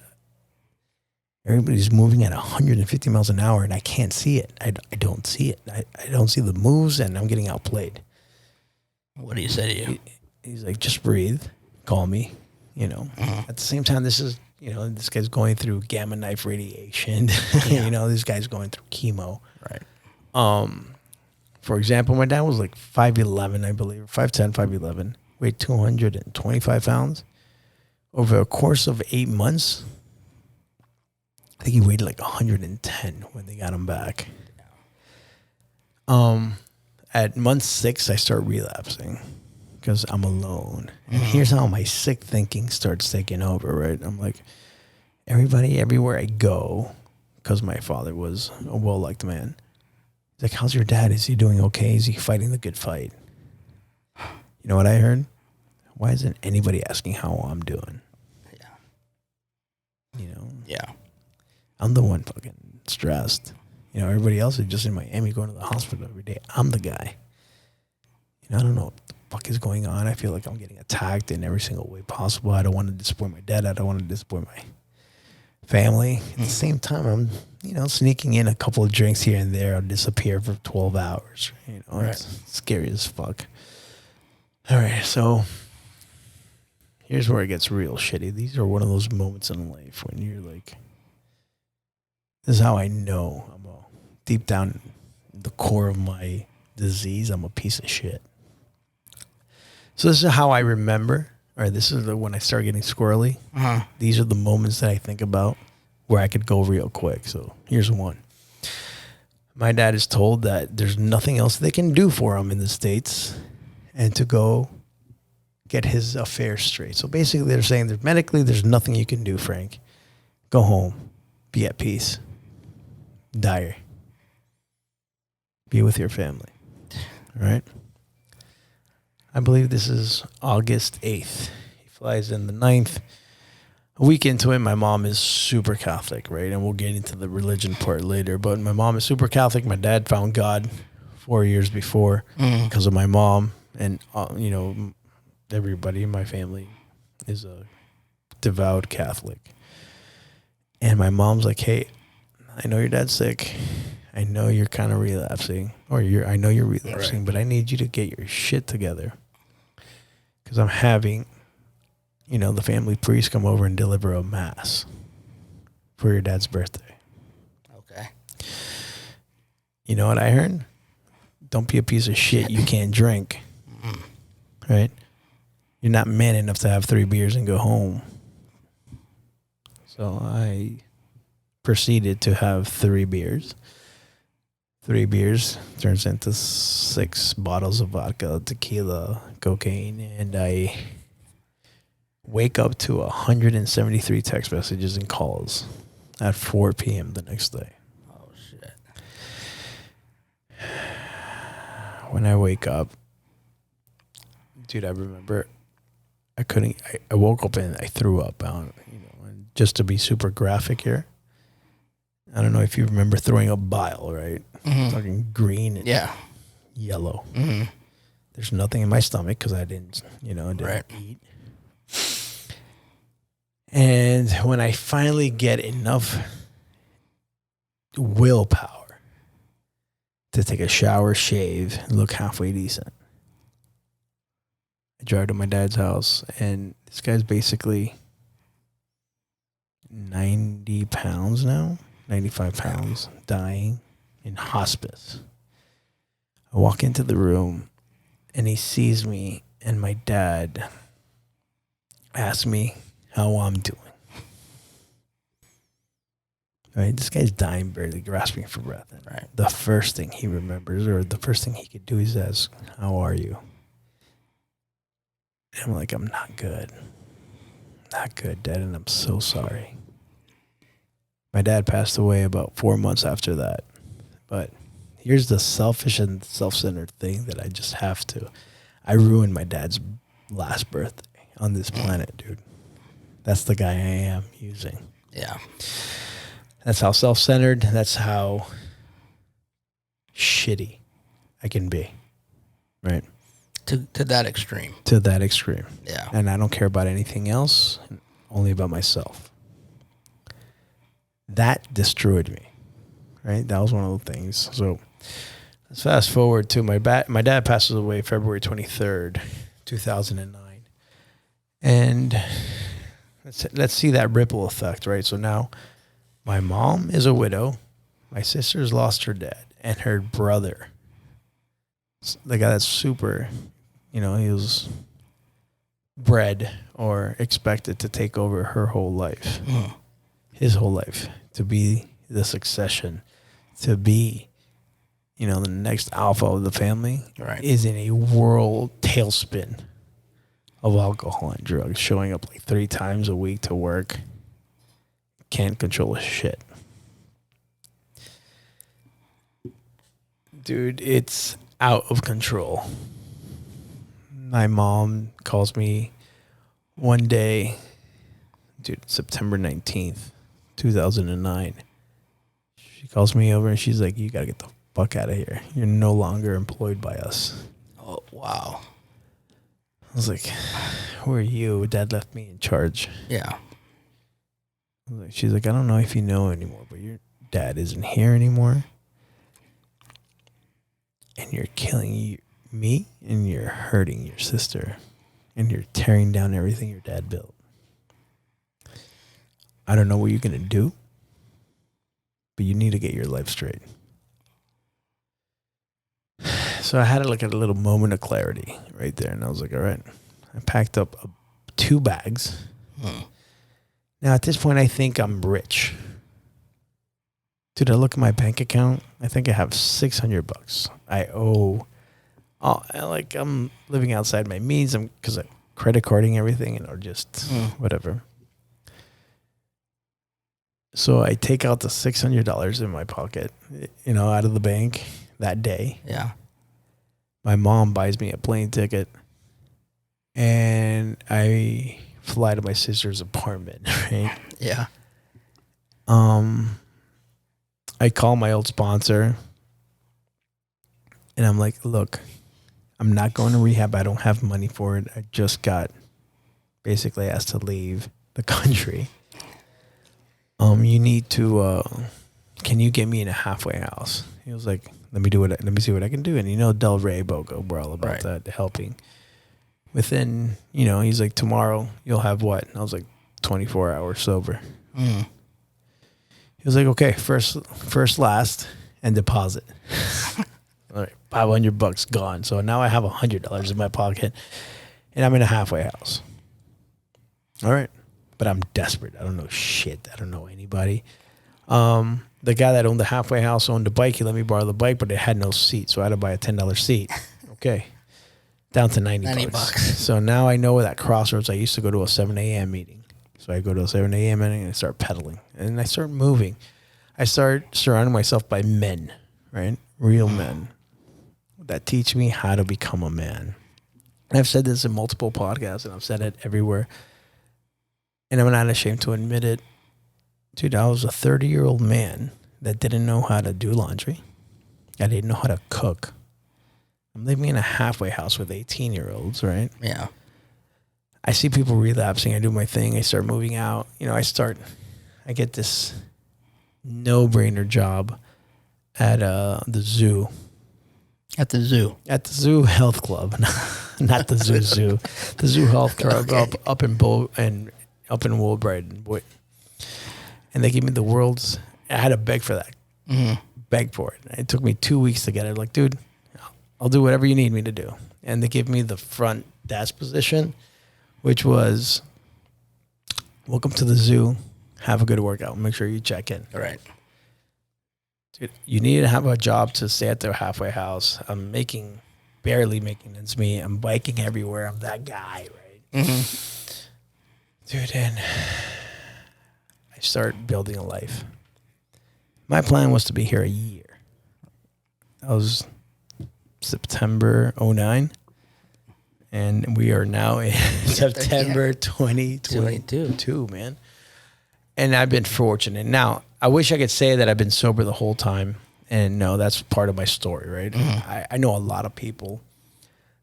everybody's moving at 150 miles an hour and I can't see it. I don't see it. I don't see the moves and I'm getting outplayed. What do you say to you? He's like, just breathe. Call me. At the same time, this is, this guy's going through gamma knife radiation. This guy's going through chemo. Right. For example, my dad was like 5'11", I believe, 5'10", 5'11", weighed 225 pounds. Over a course of 8 months, I think he weighed like 110 when they got him back. At month 6, I start relapsing because I'm alone. And here's how my sick thinking starts taking over, right? I'm like, everybody, everywhere I go, because my father was a well-liked man, he's like, how's your dad? Is he doing okay? Is he fighting the good fight? You know what I heard? Why isn't anybody asking how I'm doing? Yeah. Yeah. I'm the one fucking stressed. Everybody else is just in Miami going to the hospital every day. I'm the guy. I don't know what the fuck is going on. I feel like I'm getting attacked in every single way possible. I don't want to disappoint my dad. I don't want to disappoint my family. At the same time, I'm, sneaking in a couple of drinks here and there. I'll disappear for 12 hours. Right. It's scary as fuck. All right, so here's where it gets real shitty. These are one of those moments in life when you're like, this is how I know deep down in the core of my disease, I'm a piece of shit. So this is how I remember, or this is when I start getting squirrely. These are the moments that I think about where I could go real quick. So here's one. My dad is told that there's nothing else they can do for him in the States and to go get his affairs straight. So basically they're saying that medically there's nothing you can do, Frank. Go home. Be at peace. Die. Be with your family. All right? I believe this is August 8th. He flies in the 9th. A week into it, my mom is super Catholic, right? And we'll get into the religion part later. But my mom is super Catholic. My dad found God 4 years before because of my mom. And, everybody in my family is a devout Catholic. And my mom's like, hey, I know your dad's sick. I know you're kind of relapsing. I know you're relapsing, right, but I need you to get your shit together. Because I'm having, the family priest come over and deliver a mass for your dad's birthday. Okay. You know what I heard? Don't be a piece of shit. You can't drink. Right? You're not man enough to have 3 beers and go home. So I proceeded to have 3 beers. 3 beers turns into 6 bottles of vodka, tequila, cocaine, and I wake up to 173 text messages and calls at 4 p.m. the next day. Oh, shit. When I wake up, dude, I remember I woke up and I threw up. And just to be super graphic here. I don't know if you remember throwing a bile, right? Talking green and yellow. There's nothing in my stomach because I didn't eat. And when I finally get enough willpower to take a shower, shave, and look halfway decent, I drive to my dad's house, and this guy's basically 90 pounds now. 95 pounds, dying in hospice. I walk into the room and he sees me, and my dad asks me how I'm doing. Right? This guy's dying, barely grasping for breath. And the first thing he remembers, or the first thing he could do, is ask, "How are you?" And I'm like, "I'm not good. Not good, Dad, and I'm so sorry." My dad passed away about 4 months after that. But here's the selfish and self-centered thing that I just have to. I ruined my dad's last birthday on this planet, dude. That's the guy I am using. Yeah. That's how self-centered, that's how shitty I can be. Right? To that extreme. To that extreme. Yeah. And I don't care about anything else, only about myself. That destroyed me, right? That was one of the things. So let's fast forward to my dad passes away February 23rd, 2009. And let's see that ripple effect, right? So now my mom is a widow. My sister's lost her dad, and her brother, the guy that's super, he was bred or expected to take over her whole life, his whole life. To be the succession, to be, the next alpha of the family, is in a world tailspin of alcohol and drugs, showing up like 3 times a week to work. Can't control a shit. Dude, it's out of control. My mom calls me one day, dude, September 19th. 2009. She calls me over and she's like, "You gotta get the fuck out of here. You're no longer employed by us." Oh, wow. I was like, "Who are you?" Dad left me in charge. Yeah. She's like, "I don't know if you know anymore, but your dad isn't here anymore. And you're killing me, and you're hurting your sister, and you're tearing down everything your dad built. I don't know what you're going to do, but you need to get your life straight." So I had like a little moment of clarity right there. And I was like, all right. I packed up 2 bags. Now at this point, I think I'm rich. Dude, I look at my bank account. I think I have $600. I owe, I'm living outside my means because I'm credit carding everything, or just whatever. So I take out the $600 in my pocket, out of the bank that day. Yeah. My mom buys me a plane ticket, and I fly to my sister's apartment, right? Yeah. I call my old sponsor, and I'm like, "Look, I'm not going to rehab. I don't have money for it. I just got basically asked to leave the country. You need to, can you get me in a halfway house?" He was like, let me see what I can do. And Del Rey, Bogo, we're all about that, helping. Within, he's like, "Tomorrow you'll have what?" And I was like, 24 hours sober. He was like, "Okay, first, last, and deposit." All right, $500 gone. So now I have $100 in my pocket, and I'm in a halfway house. All right. But I'm desperate. I don't know shit. I don't know anybody. The guy that owned the halfway house owned the bike. He let me borrow the bike, but it had no seat. So I had to buy a $10 seat. Okay. Down to $90. So now I know where that crossroads. I used to go to a 7 a.m. meeting. So I go to a 7 a.m. meeting and I start pedaling. And I start moving. I start surrounding myself by men, right? Real men that teach me how to become a man. And I've said this in multiple podcasts, and I've said it everywhere. And I'm not ashamed to admit it. Dude, I was a 30-year-old man that didn't know how to do laundry. I didn't know how to cook. I'm living in a halfway house with 18-year-olds, right? Yeah. I see people relapsing. I do my thing. I start moving out. I get this no-brainer job at the zoo. At the zoo. At the Zoo Health Club, not the zoo. The Zoo Health Club up in Woolbright, boy. And they gave me the world's. I had to beg for that. Mm-hmm. Beg for it. It took me 2 weeks to get it. Like, dude, I'll do whatever you need me to do. And they gave me the front desk position, which was, welcome to the zoo. Have a good workout. Make sure you check in. All right. Dude, you need to have a job to stay at their halfway house. I'm barely making ends meet. I'm biking everywhere. I'm that guy, right? Mm-hmm. Dude, and I start building a life. My plan was to be here a year. That was September 2009. And we are now in September 2022, man. And I've been fortunate. Now, I wish I could say that I've been sober the whole time. And no, that's part of my story, right? Mm-hmm. I know a lot of people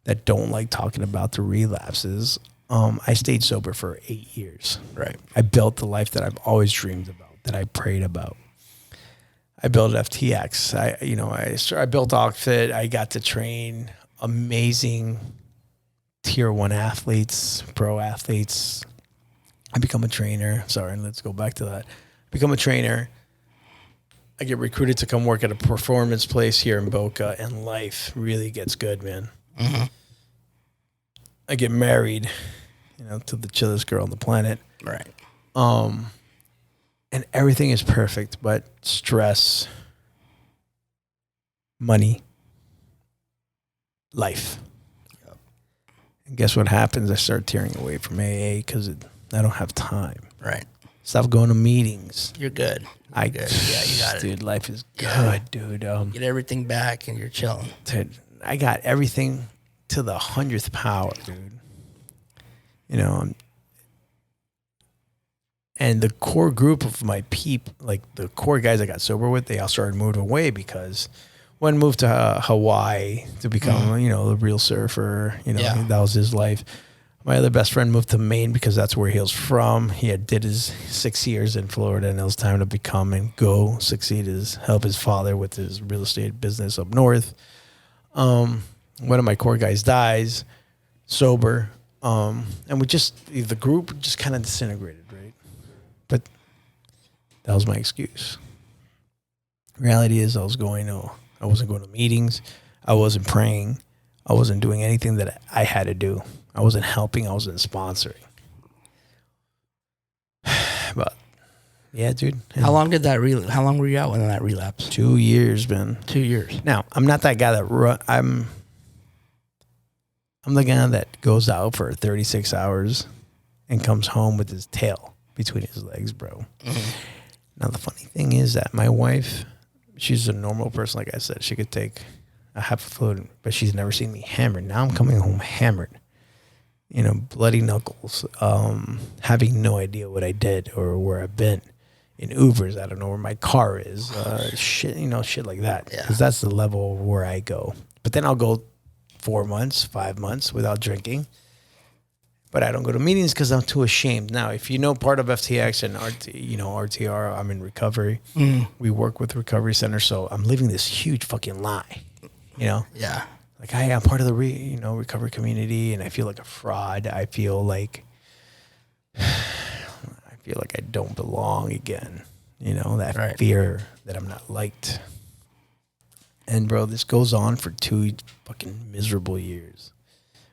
that don't like talking about the relapses. I stayed sober for 8 years. Right. I built the life that I've always dreamed about, that I prayed about. I built FTX. I built Octavio. I got to train amazing tier 1 athletes, pro athletes. I become a trainer. Sorry, let's go back to that. Become a trainer. I get recruited to come work at a performance place here in Boca, and life really gets good, man. Mm-hmm. I get married, to the chillest girl on the planet. Right. And everything is perfect, but stress, money, life. Yep. And guess what happens? I start tearing away from AA because I don't have time. Right. Stop going to meetings. You're good. Good. Yeah, you got it. Dude, life is good, dude. Get everything back and you're chilling. Dude, I got everything to the 100th power, dude. And the core group of my like the core guys I got sober with, they all started moving away because one moved to Hawaii to become, a real surfer. That was his life. My other best friend moved to Maine because that's where he was from. He did his 6 years in Florida, and it was time to become and go succeed, help his father with his real estate business up north. One of my core guys dies, sober, and the group just kind of disintegrated, right? But that was my excuse. Reality is I wasn't going to meetings. I wasn't praying. I wasn't doing anything that I had to do. I wasn't helping. I wasn't sponsoring. But yeah, dude. How long were you out in that relapse? 2 years, man. 2 years. Now, I'm not that guy that I'm the guy that goes out for 36 hours and comes home with his tail between his legs, bro. Mm-hmm. Now, the funny thing is that my wife, she's a normal person, like I said. She could take a half a food, but she's never seen me hammered. Now I'm coming home hammered. Bloody knuckles, having no idea what I did or where I've been. In Ubers, I don't know where my car is, shit like that. Because that's the level where I go. But then I'll go 4 months, 5 months without drinking. But I don't go to meetings because I'm too ashamed. Now, if part of FTX and RTR, I'm in recovery. Mm. We work with recovery centers, so I'm living this huge fucking lie. Yeah. Like I'm part of the recovery community, and I feel like a fraud. I feel like I don't belong again. That right. Fear that I'm not liked. And bro, this goes on for 2 fucking miserable years.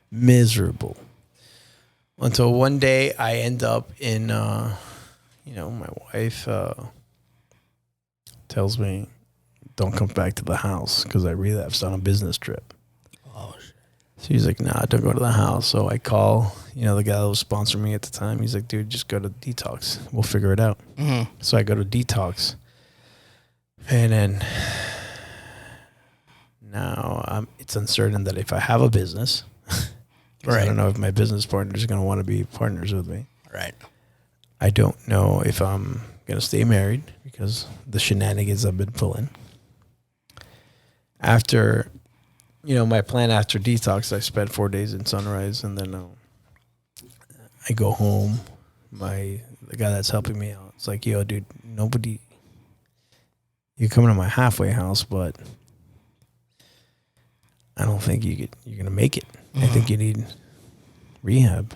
Miserable. Until one day I end up in, my wife tells me, don't come back to the house because I relapsed on a business trip. Oh, shit. She's like, nah, don't go to the house. So I call, the guy that was sponsoring me at the time. He's like, dude, just go to detox. We'll figure it out. Mm-hmm. So I go to detox. And then now it's uncertain that if I have a business, right. I don't know if my business partner is going to want to be partners with me. Right. I don't know if I'm going to stay married because the shenanigans I've been pulling. After, my plan after detox, I spent 4 days in Sunrise, and then I go home. The guy that's helping me out, it's like, yo, dude, you're coming to my halfway house, but I don't think you're going to make it. I think you need rehab.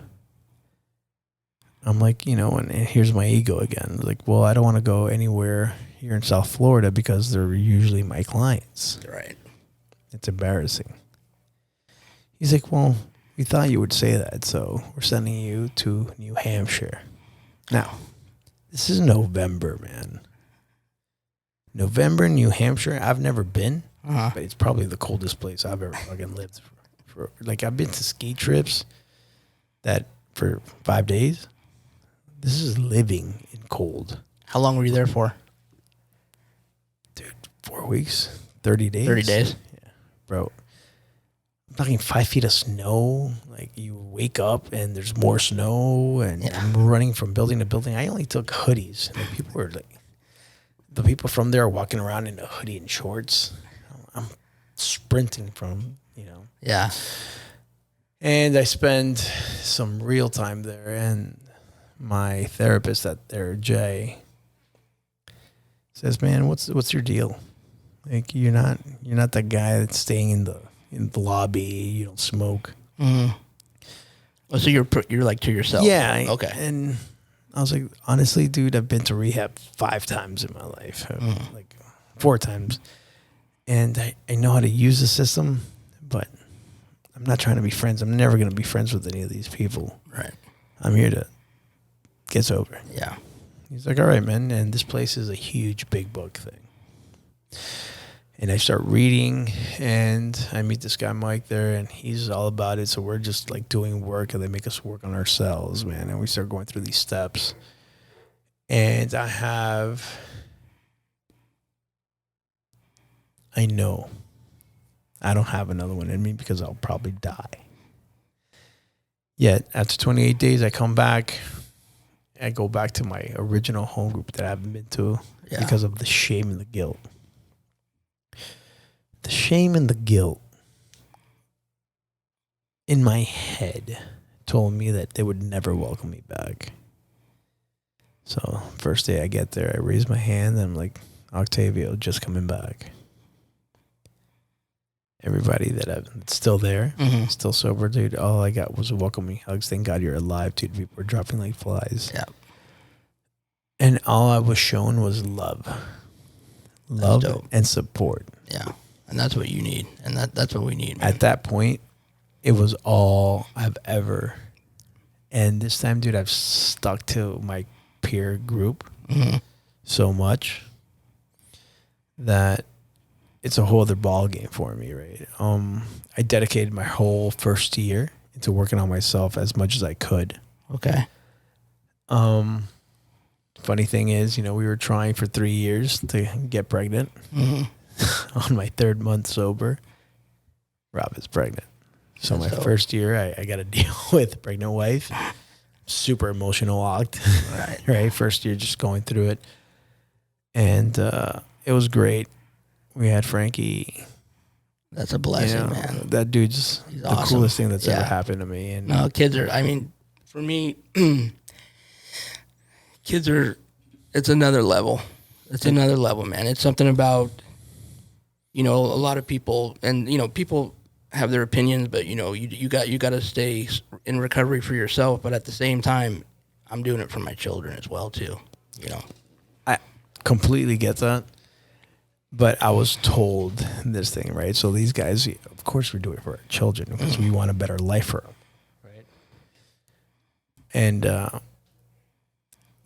I'm like, and here's my ego again. Like, well, I don't want to go anywhere here in South Florida because they're usually my clients. Right. It's embarrassing. He's like, well, we thought you would say that, so we're sending you to New Hampshire. Now, this is November, man. November, New Hampshire, I've never been, but it's probably the coldest place I've ever fucking lived. Like, I've been to ski trips that for 5 days. This is living in cold. How long were you there for? Dude, 4 weeks, 30 days. 30 days? Yeah, bro. I'm talking 5 feet of snow. Like, you wake up and there's more snow, and I'm running from building to building. I only took hoodies. And the people from there are walking around in a hoodie and shorts. I'm sprinting from, Yeah. And I spend some real time there, and my therapist at there, Jay, says, "Man, what's your deal? Like, you're not that guy that's staying in the lobby. You don't smoke." Mm-hmm. Oh, so you're like to yourself. Yeah. Okay. And I was like, honestly, dude, I've been to rehab 5 times in my life, like 4 times, and I know how to use the system, but I'm not trying to be friends. I'm never going to be friends with any of these people. Right. I'm here to get sober. Yeah. He's like, all right, man. And this place is a huge big book thing. And I start reading, and I meet this guy, Mike, there, and he's all about it. So we're just like doing work, and they make us work on ourselves, man. And we start going through these steps. And I know I don't have another one in me because I'll probably die. Yet, after 28 days, I come back. I go back to my original home group that I haven't been to because of the shame and the guilt. The shame and the guilt in my head told me that they would never welcome me back. So, first day I get there, I raise my hand, and I'm like, Octavio, just coming back. Everybody that's still there, still sober, dude, all I got was welcoming hugs. Thank God you're alive, dude. People were dropping like flies. Yeah. And all I was shown was love. Love and support. Yeah. And that's what you need. And that's what we need, man. At that point, it was all I've ever. And this time, dude, I've stuck to my peer group so much that it's a whole other ball game for me, right? I dedicated my whole first year into working on myself as much as I could. Okay. Funny thing is, we were trying for 3 years to get pregnant. On my 3rd month sober, Rob is pregnant. So my first year, I got to deal with a pregnant wife. Super emotional locked. Right? First year, just going through it. And it was great. We had Frankie. That's a blessing, man. That dude's the awesome. Coolest thing that's ever happened to me. And no, kids are, for me, kids are, it's another level. It's another level, man. It's something about, a lot of people, and, people have their opinions, but, you got to stay in recovery for yourself. But at the same time, I'm doing it for my children as well, too, I completely get that. But I was told this thing, right? So these guys, of course, we do it for our children because we want a better life for them, right? And,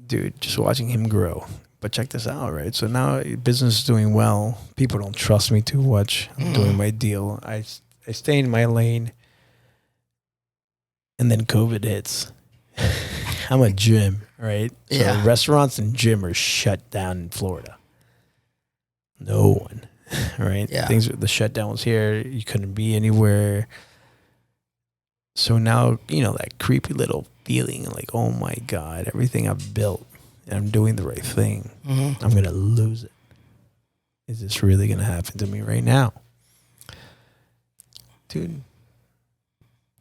dude, just watching him grow. But check this out, right? So now business is doing well. People don't trust me too much. I'm doing my deal. I stay in my lane. And then COVID hits. I'm a gym, right? So restaurants and gym are shut down in Florida. No one, right? Yeah. The shutdown was here. You couldn't be anywhere. So now, that creepy little feeling like, oh my God, everything I've built and I'm doing the right thing. Mm-hmm. I'm going to lose it. Is this really going to happen to me right now? Dude,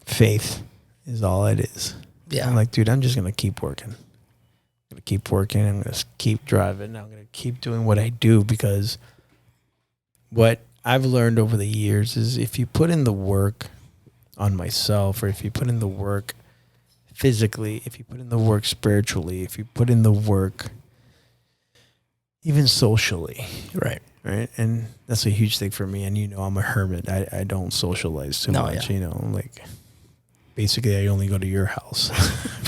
faith is all it is. Yeah. I'm like, dude, I'm just going to keep working. I'm going to keep working. I'm going to keep driving. I'm going to keep doing what I do, because what I've learned over the years is if you put in the work on myself, or if you put in the work physically, if you put in the work spiritually, if you put in the work even socially, Right. And that's a huge thing for me. And I'm a hermit. I don't socialize too much. Yeah. Like basically I only go to your house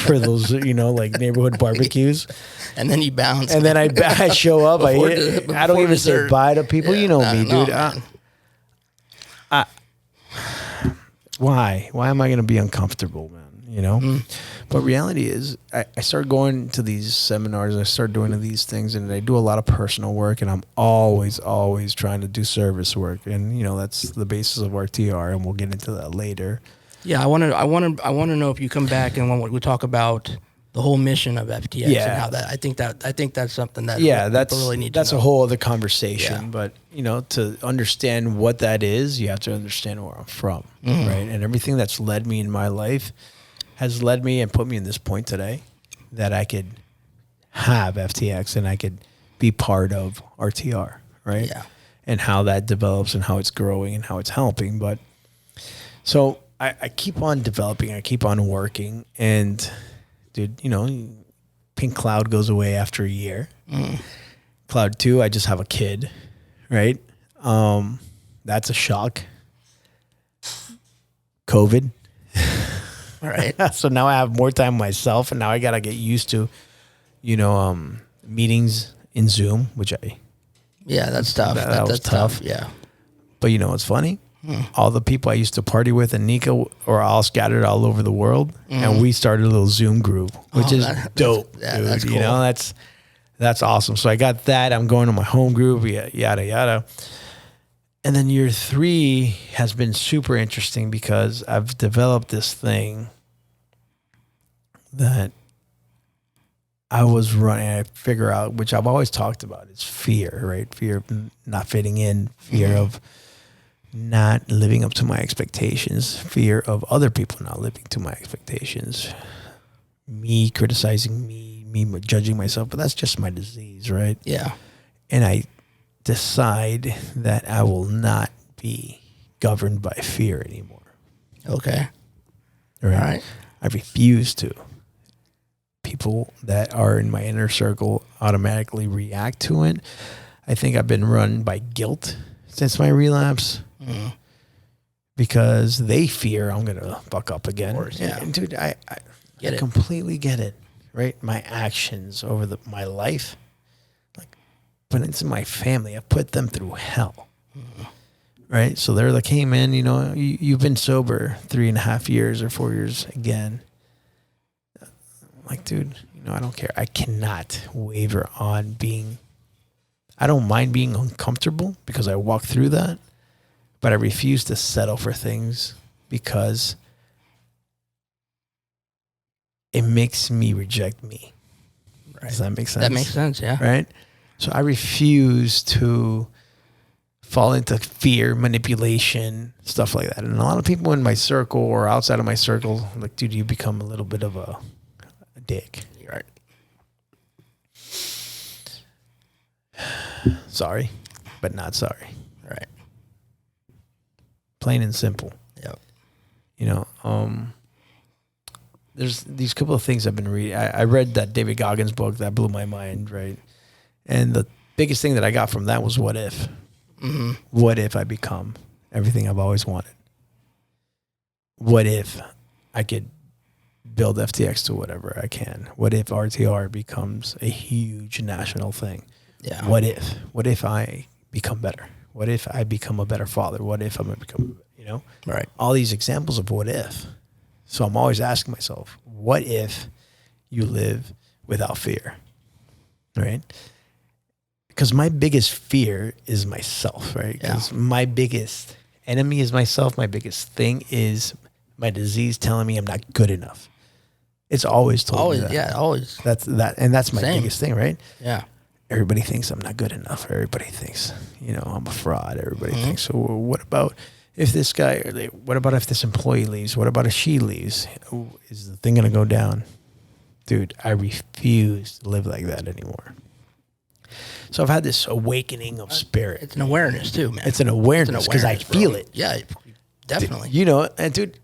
for those like neighborhood barbecues, And then you bounce. and then I show up. I don't even say bye to people. Yeah, Me, no, dude. man. Why am I going to be uncomfortable, man? But reality is, I started going to these seminars, and I started doing these things, and I do a lot of personal work, and I'm always trying to do service work. And, that's the basis of RTR, and we'll get into that later. Yeah, I want to know if you come back and when we talk about the whole mission of FTX and how that I think that's something that people really need to know. That's a whole other conversation. Yeah. But to understand what that is, you have to understand where I'm from, Mm-hmm. right? And everything that's led me in my life has led me and put me in this point today that I could have FTX and I could be part of RTR, right? Yeah. And how that develops and how it's growing and how it's helping. But so I keep on developing, I keep on working, and dude, Pink Cloud goes away after a year. Cloud 2, I just have a kid, right? That's a shock. COVID. All right. So now I have more time myself, and now I got to get used to, meetings in Zoom, which That's tough. That was That's tough. Yeah. but what's funny? All the people I used to party with in Nika are all scattered all over the world, and we started a little Zoom group, which is dope. Dude. That's cool. That's awesome. So I got that. I'm going to my home group, yada yada. And then year 3 has been super interesting because I've developed this thing that I was running. I figure out, which I've always talked about, is fear, right? Fear of not fitting in, fear of not living up to my expectations, fear of other people not living to my expectations, me criticizing me judging myself, but that's just my disease, right? Yeah. And I decide that I will not be governed by fear anymore. Okay. Right? All right. I refuse to. People that are in my inner circle automatically react to it. I think I've been run by guilt since my relapse because they fear I'm going to fuck up again. Of course, yeah. And dude, I Get it. completely get it, right? My actions over my life, but into my family, I put them through hell. Right? So they're like, hey man, you've been sober 3.5 years or 4 years again. Like, dude, I don't care. I cannot waver on I don't mind being uncomfortable because I walk through that, but I refuse to settle for things because it makes me reject me. Right. Does that make sense? That makes sense, yeah. Right? So I refuse to fall into fear, manipulation, stuff like that. And a lot of people in my circle or outside of my circle, like, dude, you become a little bit of a dick. Right. Sorry, but not sorry. Right. Plain and simple. Yep. There's these couple of things I've been reading. I read that David Goggins book that blew my mind, right? And the biggest thing that I got from that was what if? Mm-hmm. What if I become everything I've always wanted? What if I could build FTX to whatever I can? What if RTR becomes a huge national thing? Yeah. What if I become better? What if I become a better father? What if I'm going to become, Right. all these examples of what if. So I'm always asking myself, what if you live without fear? Right? Because my biggest fear is myself, right? Because my biggest enemy is myself. My biggest thing is my disease telling me I'm not good enough. It's always told me that. Yeah, always. That's my Same. biggest thing, right? Yeah. Everybody thinks I'm not good enough. Everybody thinks, I'm a fraud. Everybody thinks, so what about if this guy, what about if this employee leaves? What about if she leaves? Is the thing going to go down? Dude, I refuse to live like that anymore. So I've had this awakening of spirit. It's an awareness too, man. It's an awareness because I feel it. Yeah, definitely. Dude.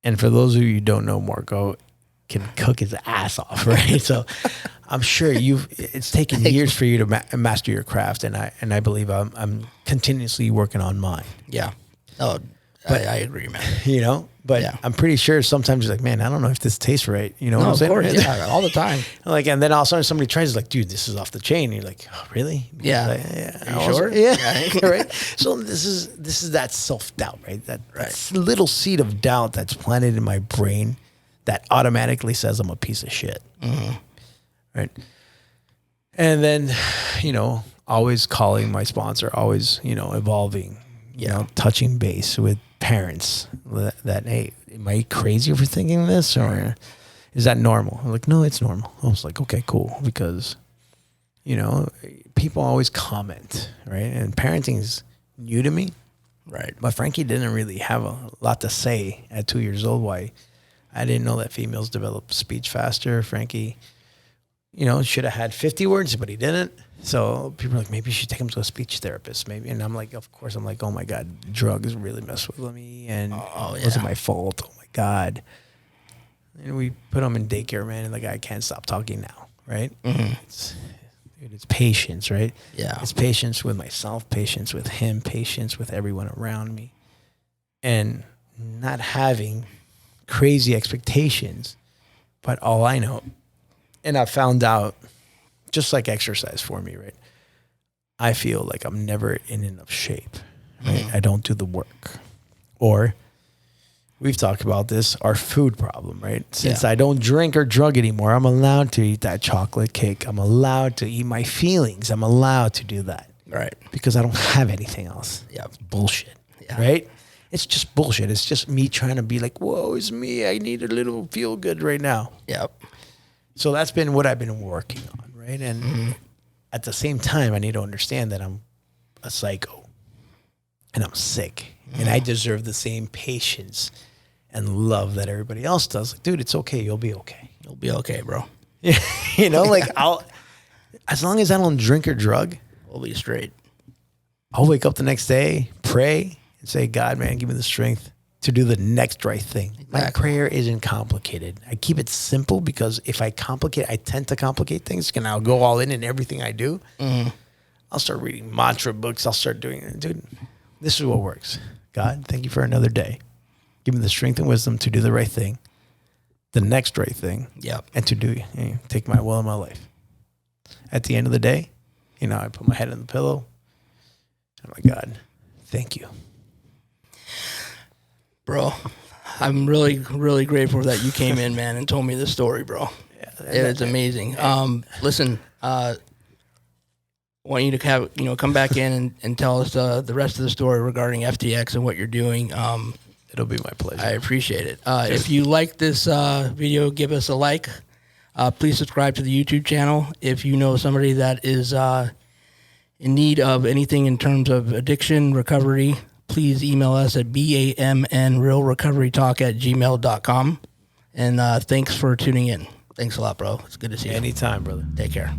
And for those of you who don't know, Marco can cook his ass off, right? So I'm sure it's taken years for you to master your craft, and I believe I'm continuously working on mine. Yeah. Oh, but I agree, man. But yeah. I'm pretty sure sometimes you're like, man, I don't know if this tastes right. You know what I'm saying? Of course, yeah, all the time. And then all of a sudden somebody tries, like, dude, this is off the chain. And you're like, oh, really? Yeah. Are you sure? Yeah. Right. So this is that self-doubt, right? That little seed of doubt that's planted in my brain that automatically says I'm a piece of shit. Mm-hmm. Right. And then, always calling my sponsor, always, evolving, touching base with parents that, hey, am I crazy for thinking this, or is that normal? I'm like, no, it's normal. I was like, okay, cool. Because, people always comment, right? And parenting is new to me. Right. But Frankie didn't really have a lot to say at 2 years old. Why? I didn't know that females develop speech faster. Frankie, should have had 50 words, but he didn't. So people are like, maybe you should take him to a speech therapist, maybe. And I'm like, of course. I'm like, oh my God, drugs really messed with me, and it wasn't my fault. Oh my God. And we put him in daycare, man, and the guy can't stop talking now, right? Mm-hmm. It's patience, right? Yeah. It's patience with myself, patience with him, patience with everyone around me, and not having crazy expectations. But all I know, and I found out, just like exercise for me, right? I feel like I'm never in enough shape, right? I don't do the work. Or we've talked about this, our food problem, right? Since I don't drink or drug anymore, I'm allowed to eat that chocolate cake. I'm allowed to eat my feelings. I'm allowed to do that. Right. Because I don't have anything else. Yeah. It's bullshit, right? It's just bullshit. It's just me trying to be like, whoa, it's me. I need a little feel good right now. Yep. So that's been what I've been working on, right? And at the same time, I need to understand that I'm a psycho and I'm sick and I deserve the same patience and love that everybody else does. Like, dude, it's okay. You'll be okay. You'll be okay, bro. As long as I don't drink or drug, we'll be straight. I'll wake up the next day, pray, and say, God, man, give me the strength to do the next right thing. Exactly. My prayer isn't complicated. I keep it simple because if I tend to complicate things, and I'll go all in everything I do. Mm-hmm. I'll start reading mantra books. I'll start doing it. Dude, this is what works. God, thank you for another day. Give me the strength and wisdom to do the right thing, the next right thing, and to take my will in my life. At the end of the day, I put my head on the pillow. Oh my God, thank you. Bro, I'm really, really grateful that you came in, man, and told me this story, bro. It's amazing. Listen, I want you to come back in and tell us the rest of the story regarding FTX and what you're doing. It'll be my pleasure. I appreciate it. If you like this video, give us a like. Please subscribe to the YouTube channel. If you know somebody that is in need of anything in terms of addiction recovery, please email us at bamnrealrecoverytalk@gmail.com. And thanks for tuning in. Thanks a lot, bro. It's good to see you. Anytime, brother. Take care.